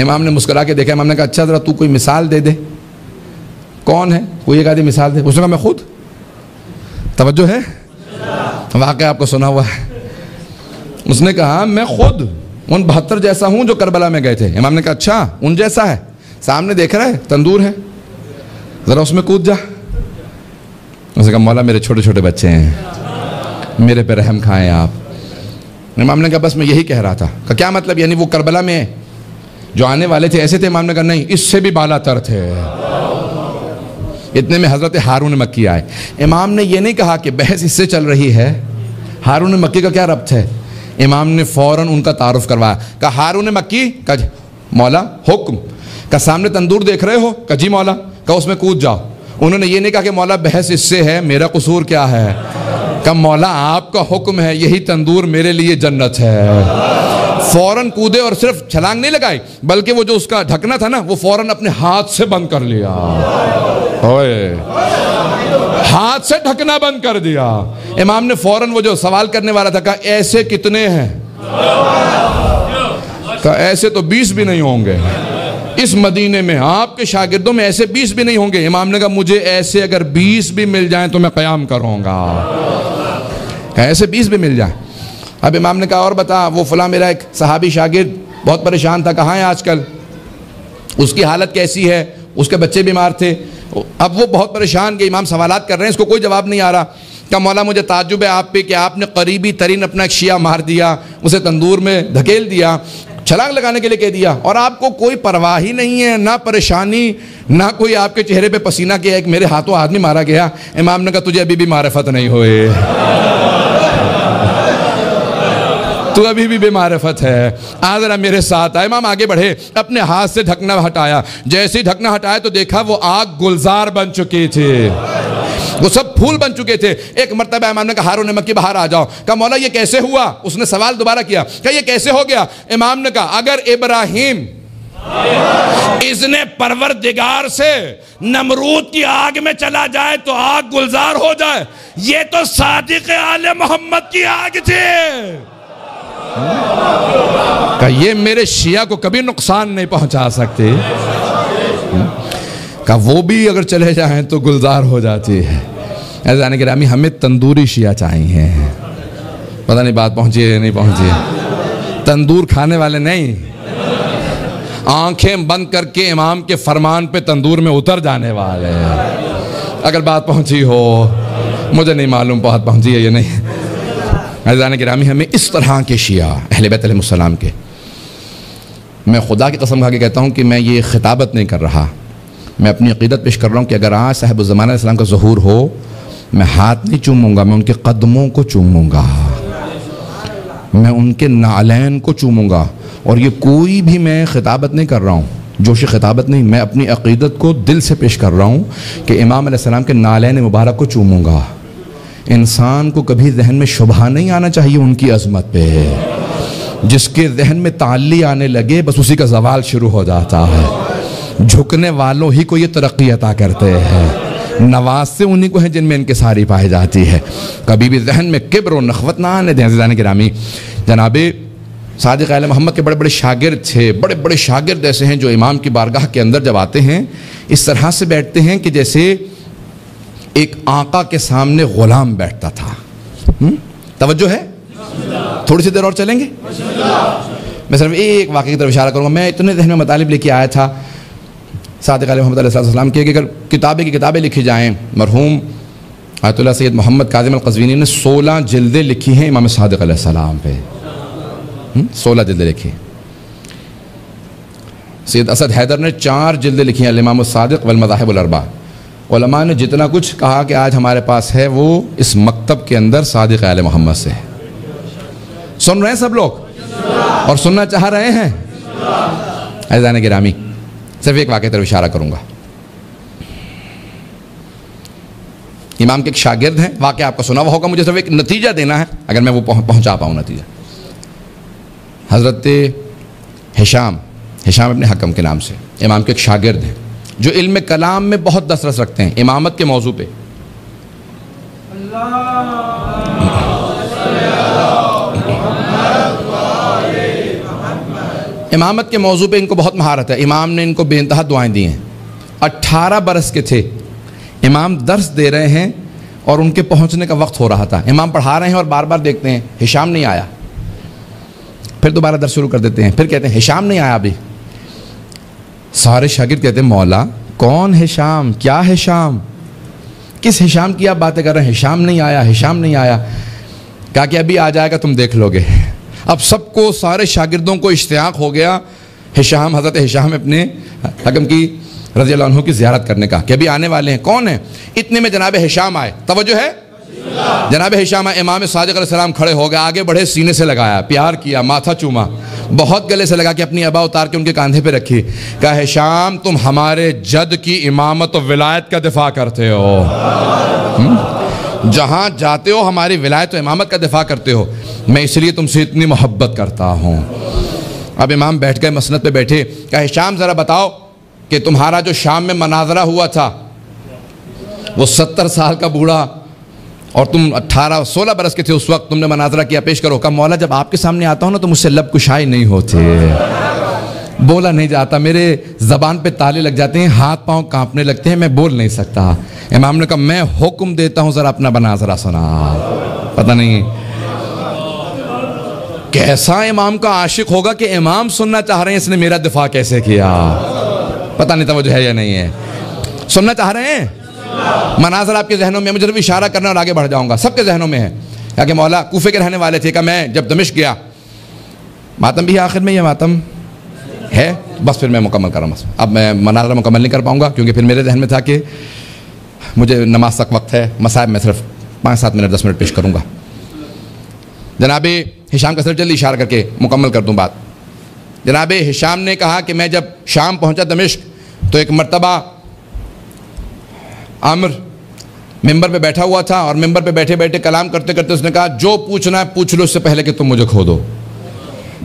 امام نے مسکرا کے دیکھا. امام نے کہا اچھا ذرا تو کوئی مثال دے دے, کون ہے کوئی ایک آدھی مثال دے. اس نے کہا میں خود. توجہ ہے, واقعہ آپ کو سنا ہوا ہے. اس نے کہا میں خود ان 72 جیسا ہوں جو کربلا میں گئے تھے. امام نے کہا اچھا ان جیسا ہے, سامنے دیکھ رہا ہے تندور ہے، ذرا اس میں کود جا۔ اس نے کہا مولا میرے چھوٹے چھوٹے بچے ہیں، میرے پہ رحم کھائیں آپ۔ امام نے کہا بس میں یہی کہہ رہا تھا۔ کہا کیا مطلب؟ یعنی وہ کربلا میں جو آنے والے تھے ایسے تھے؟ امام نے کہا نہیں، اس سے بھی بالا تر تھے۔ اتنے میں حضرت ہارون مکی آئے۔ امام نے یہ نہیں کہا کہ بحث اس سے چل رہی ہے، ہارون مکی کا کیا ربط ہے؟ امام نے فوراً ان کا تعارف کروایا۔ کہا ہارون مکی؟ کہا مولا حکم۔ کہا سامنے تندور دیکھ رہے ہو؟ کہا جی مولا۔ کہا اس میں کود جاؤ۔ انہوں نے یہ نہیں کہا کہ مولا بحث اس سے ہے، میرا قصور کیا ہے؟ کہا مولا آپ کا حکم ہے، یہی تندور میرے لیے جنت ہے۔ فوراً کودے اور صرف چھلانگ نہیں لگائی بلکہ وہ جو اس کا ڈھکنا تھا نا وہ فوراً اپنے ہاتھ سے بند کر لیا۔ ہاتھ سے ڈھکنا بند کر دیا۔ امام نے فوراً وہ جو سوال کرنے والا تھا کہا ایسے کتنے ہیں؟ کہا ایسے تو 20 بھی نہیں ہوں گے اس مدینے میں، آپ کے شاگردوں میں ایسے 20 بھی نہیں ہوں گے۔ امام نے کہا مجھے ایسے اگر 20 بھی مل جائیں تو میں قیام کروں گا۔ کہا ایسے 20 بھی مل جائیں۔ اب امام نے کہا اور بتا وہ فلاں میرا ایک صحابی شاگرد بہت پریشان تھا، کہاں ہے آج کل؟ اس کی حالت کیسی ہے؟ اس کے بچے بیمار تھے، اب وہ بہت پریشان کہ امام سوالات کر رہے ہیں، اس کو کوئی جواب نہیں آ رہا۔ کہ مولا مجھے تعجب ہے آپ پہ کہ آپ نے قریبی ترین اپنا ایک شیعہ مار دیا، اسے تندور میں دھکیل دیا، چھلانگ لگانے کے لیے کہہ دیا، اور آپ کو کوئی پرواہ ہی نہیں ہے، نہ پریشانی، نہ کوئی آپ کے چہرے پہ پسینہ کیا، ایک میرے ہاتھوں آدمی مارا گیا۔ امام نے کہا تجھے ابھی بھی معرفت نہیں ہوئے، تو ابھی بھی بے معرفت ہے، آ ذرا میرے ساتھ آئے۔ امام آگے بڑھے، اپنے ہاتھ سے ڈھکنا ہٹایا، جیسے ہی ڈھکنا ہٹایا تو دیکھا وہ آگ گلزار بن چکی تھی، وہ سب پھول بن چکے تھے۔ ایک مرتبہ امام نے کہا ہارون مکی باہر آ جاؤ۔ کہا مولا یہ کیسے ہوا؟ اس نے سوال دوبارہ کیا، کہا یہ کیسے ہو گیا؟ امام نے کہا اگر ابراہیم اذن پروردگار سے نمرود کی آگ میں چلا جائے تو آگ گلزار ہو جائے، یہ تو صادق آل محمد کی آگ تھی۔ کہ یہ میرے شیعہ کو کبھی نقصان نہیں پہنچا سکتے، کہ وہ بھی اگر چلے جائیں تو گلزار ہو جاتی ہے۔ عزیزان گرامی ہمیں تندوری شیعہ چاہیے، پتہ نہیں بات پہنچی ہے یا نہیں پہنچی ہے، تندور کھانے والے نہیں، آنکھیں بند کر کے امام کے فرمان پہ تندور میں اتر جانے والے۔ اگر بات پہنچی ہو، مجھے نہیں معلوم بات پہنچی ہے یا نہیں۔ عزیزان گرامی ہمیں اس طرح کے شیعہ اہل بیت علیہ السلام کے، میں خدا کی قسم کھا کے کہتا ہوں کہ میں یہ خطابت نہیں کر رہا، میں اپنی عقیدت پیش کر رہا ہوں کہ اگر آج صاحب الزمانہ علیہ السلام کا ظہور ہو، میں ہاتھ نہیں چوموں گا، میں ان کے قدموں کو چوموں گا، میں ان کے نعلین کو چوموں گا۔ اور یہ کوئی بھی میں خطابت نہیں کر رہا ہوں، جوش خطابت نہیں، میں اپنی عقیدت کو دل سے پیش کر رہا ہوں کہ امام علیہ السلام کے نعلین مبارک کو چوموں گا۔ انسان کو کبھی ذہن میں شبہ نہیں آنا چاہیے ان کی عظمت پہ، جس کے ذہن میں تعلی آنے لگے بس اسی کا زوال شروع ہو جاتا ہے۔ جھکنے والوں ہی کو یہ ترقی عطا کرتے ہیں، نواز سے انہی کو ہیں جن میں انکساری پائی جاتی ہے۔ کبھی بھی ذہن میں کبر و نخوت نہ آنے دیں۔ عزیزان گرامی جناب صادق آل محمد کے بڑے بڑے شاگرد تھے، بڑے بڑے شاگرد ایسے ہیں جو امام کی بارگاہ کے اندر جب آتے ہیں اس طرح سے بیٹھتے ہیں کہ جیسے ایک آقا کے سامنے غلام بیٹھتا تھا۔ توجہ ہے؟ تھوڑی سی دیر اور چلیں گے؟ میں صرف ایک واقعے کی طرف اشارہ کروں گا۔ میں اتنے ذہن میں مطالب لے کے آیا تھا صادق علیہ محمد علیہ السلام کے کہ اگر کتابیں لکھی جائیں، مرحوم آیت اللہ سید محمد کاظم القزوینی نے 16 جلدیں لکھی ہیں امام صادق علیہ السلام پہ، 16 جلدیں لکھی۔ سید اسد حیدر نے 4 جلدیں لکھی ہیں الامام الصادق والمذاہب الاربع۔ علماء نے جتنا کچھ کہا کہ آج ہمارے پاس ہے وہ اس مکتب کے اندر صادق آل محمد سے ہے۔ سن رہے ہیں سب لوگ اور سننا چاہ رہے ہیں؟ عزیزان گرامی صرف ایک واقعہ طرف اشارہ کروں گا۔ امام کے ایک شاگرد ہیں، واقعہ آپ کو سنا ہوا ہوگا، مجھے صرف ایک نتیجہ دینا ہے اگر میں وہ پہنچا پاؤں نتیجہ۔ حضرت ہشام ابن حکم کے نام سے امام کے ایک شاگرد ہیں جو علم کلام میں بہت دسترس رکھتے ہیں، امامت کے موضوع پہ۔ امامت کے موضوع پہ ان کو بہت مہارت ہے۔ امام نے ان کو بے انتہا دعائیں دی ہیں۔ 18 برس کے تھے، امام درس دے رہے ہیں اور ان کے پہنچنے کا وقت ہو رہا تھا۔ امام پڑھا رہے ہیں اور بار بار دیکھتے ہیں ہشام نہیں آیا، پھر دوبارہ درس شروع کر دیتے ہیں، پھر کہتے ہیں ہشام نہیں آیا ابھی۔ سارے شاگرد کہتے ہیں مولا کون ہے شام، کیا ہے شام، کس ہشام کی آپ باتیں کر رہے ہیں، ہشام نہیں آیا، ہشام نہیں آیا. کہا کہ ابھی آ جائے گا، تم دیکھ لو گے. اب سب کو، سارے شاگردوں کو اشتیاق ہو گیا ہشام، حضرت ہشام اپنے حکم کی رضی اللہ عنہ کی زیارت کرنے کا کہ ابھی آنے والے ہیں. کون ہیں؟ اتنے میں جناب ہشام آئے. توجہ ہے، جناب ہشام آئے. امام صادق علیہ السلام کھڑے ہو گئے، آگے بڑھے، سینے سے لگایا، پیار کیا، ماتھا چوما، بہت گلے سے لگا کے اپنی ابا اتار کے ان کے کاندھے پہ رکھی. کہا ہشام تم ہمارے جد کی امامت و ولایت کا دفاع کرتے ہو، جہاں جاتے ہو ہماری ولایت و امامت کا دفاع کرتے ہو، میں اس لیے تم سے اتنی محبت کرتا ہوں. اب امام بیٹھ گئے، مسند پہ بیٹھے. کہا ہشام ذرا بتاؤ کہ تمہارا جو شام میں مناظرہ ہوا تھا، وہ 70 سال کا بوڑھا اور تم 16 برس کے تھے اس وقت، تم نے مناظرہ کیا، پیش کرو. کہا مولا جب آپ کے سامنے آتا ہوں نا تو مجھ سے لب کشائی نہیں ہوتے، بولا نہیں جاتا، میرے زبان پہ تالے لگ جاتے ہیں، ہاتھ پاؤں کانپنے لگتے ہیں، میں بول نہیں سکتا. امام نے کہا میں حکم دیتا ہوں ذرا اپنا مناظرہ سنا. پتہ نہیں کیسا امام کا عاشق ہوگا کہ امام سننا چاہ رہے ہیں اس نے میرا دفاع کیسے کیا. پتہ نہیں توجہ ہے یا نہیں ہے. سننا چاہ رہے ہیں مناظر آپ کے ذہنوں میں، مجھے اشارہ کرنا اور آگے بڑھ جاؤں گا، سب کے ذہنوں میں ہے. کہا کہ مولا کوفے کے رہنے والے تھے. کہ میں جب دمشق گیا، ماتم بھی آخر میں یہ ماتم ہے، بس پھر میں مکمل کر رہا ہوں. اب میں مناظرہ مکمل نہیں کر پاؤں گا کیونکہ پھر میرے ذہن میں تھا کہ مجھے نماز تک وقت ہے، مصائب میں صرف 5-7 منٹ 10 منٹ پیش کروں گا. جناب ہشام کا صرف جلدی اشارہ کر کے مکمل کر دوں بات. جناب ہشام نے کہا کہ میں جب شام پہنچا دمشق تو ایک مرتبہ عامر ممبر پہ بیٹھا ہوا تھا، اور ممبر پہ بیٹھے بیٹھے کلام کرتے کرتے اس نے کہا جو پوچھنا ہے پوچھ لو اس سے پہلے کہ تم مجھے کھو دو.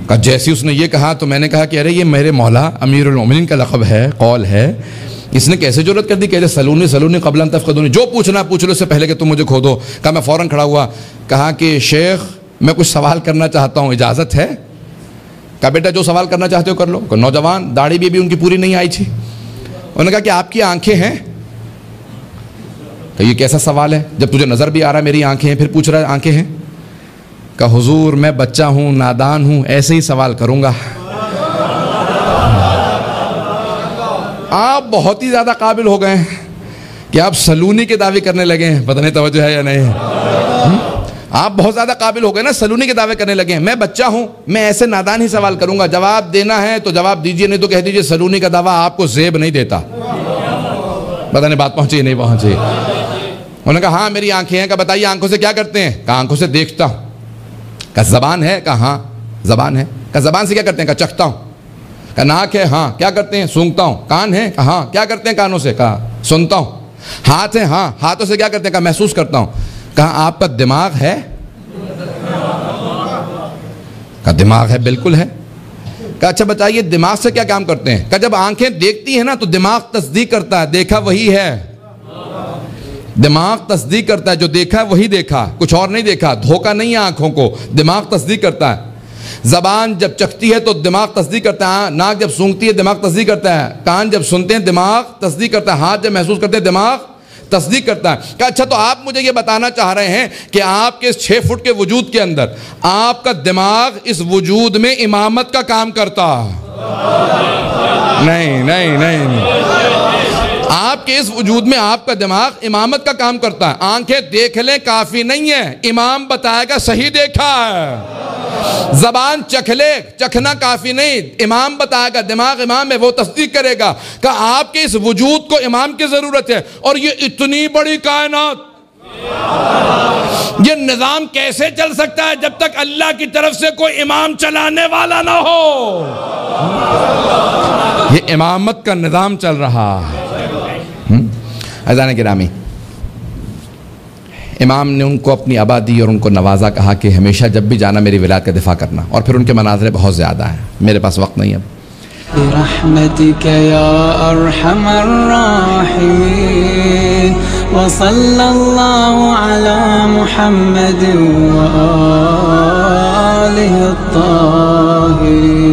کہا جیسی اس نے یہ کہا تو میں نے کہا کہ ارے یہ میرے مولا امیر المومنین کا لقب ہے، قول ہے، اس نے کیسے جرأت کر دی کہ سلونی سلونی قبل ان تفقدونی، جو پوچھنا ہے پوچھ لو اس سے پہلے کہ تم مجھے کھو دو. کہا میں فوراً کھڑا ہوا. کہا کہ شیخ میں کچھ سوال کرنا چاہتا ہوں، اجازت ہے؟ کہا بیٹا جو سوال کرنا چاہتے ہو کر لو. نوجوان داڑھی بھی ان کی پوری نہیں آئی تھی. انہوں نے کہا کہ آپ کی آنکھیں ہیں. کہ یہ کیسا سوال ہے جب تجھے نظر بھی آ رہا ہے میری آنکھیں ہیں پھر پوچھ رہا ہے آنکھیں ہیں. کہ حضور میں بچہ ہوں، نادان ہوں، ایسے ہی سوال کروں گا. آپ بہت ہی زیادہ قابل ہو گئے ہیں کہ آپ سلونی کے دعوے کرنے لگے ہیں. پتہ نہیں توجہ ہے یا نہیں. آپ بہت زیادہ قابل ہو گئے نا، سلونی کے دعوے کرنے لگے ہیں. میں بچہ ہوں، میں ایسے نادان ہی سوال کروں گا. جواب دینا ہے تو جواب دیجئے، نہیں تو کہہ دیجئے سلونی کا دعویٰ آپ کو زیب نہیں دیتا. پتہ نہیں بات پہنچی نہیں پہنچی. انہوں نے کہا ہاں میری آنکھیں ہیں. کہا بتائیے آنکھوں سے کیا کرتے ہیں؟ کہا آنکھوں سے دیکھتا ہوں. کہا زبان ہے؟ کہا ہاں زبان ہے. کہا زبان سے کیا کرتے ہیں؟ کہا چکھتا ہوں. کہا ناک ہے؟ ہاں. کیا کرتے ہیں؟ سونگتا ہوں. کان ہے؟ کہا ہاں. کیا کرتے ہیں کانوں سے؟ کہا سنتا ہوں. ہاتھ ہے؟ ہاں. ہاتھوں سے کیا کرتے ہیں؟ کہا محسوس کرتا ہوں. کہا آپ کا دماغ ہے؟ کہا دماغ ہے، بالکل ہے. کہا اچھا بتائیے دماغ سے کیا کام کرتے ہیں؟ کہا جب آنکھیں دیکھتی ہیں نا تو دماغ تصدیق کرتا ہے دیکھا وہی ہے. دماغ تصدیق کرتا ہے جو دیکھا ہے وہی دیکھا، کچھ اور نہیں دیکھا. دھوکہ نہیں ہے آنکھوں کو، دماغ تصدیق کرتا ہے. زبان جب چکھتی ہے تو دماغ تصدیق کرتا ہے، ناک جب سونگتی ہے دماغ تصدیق کرتا ہے، کان جب سنتے ہیں دماغ تصدیق کرتا ہے، ہاتھ جب محسوس کرتے ہیں دماغ تصدیق کرتا ہے. کہ اچھا تو آپ مجھے یہ بتانا چاہ رہے ہیں کہ آپ کے اس 6 فٹ کے وجود کے اندر آپ کا دماغ اس وجود میں امامت کا کام کرتا؟ نہیں نہیں نہیں. آپ کے اس وجود میں آپ کا دماغ امامت کا کام کرتا ہے. آنکھیں دیکھ لیں کافی نہیں ہے، امام بتائے گا صحیح دیکھا ہے. زبان چکھ لے، چکھنا کافی نہیں، امام بتائے گا، دماغ امام ہے وہ تصدیق کرے گا. کہ آپ کے اس وجود کو امام کی ضرورت ہے. اور یہ اتنی بڑی کائنات، یہ نظام کیسے چل سکتا ہے جب تک اللہ کی طرف سے کوئی امام چلانے والا نہ ہو؟ یہ امامت کا نظام چل رہا ہے. عزیزان گرامی، امام نے ان کو اپنی آبادی اور ان کو نوازا، کہا کہ ہمیشہ جب بھی جانا میری ولایت کا دفاع کرنا. اور پھر ان کے مناظرے بہت زیادہ ہیں، میرے پاس وقت نہیں اب. برحمتك يا أرحم الراحمين وصلى الله على محمد وآله الطاهرين.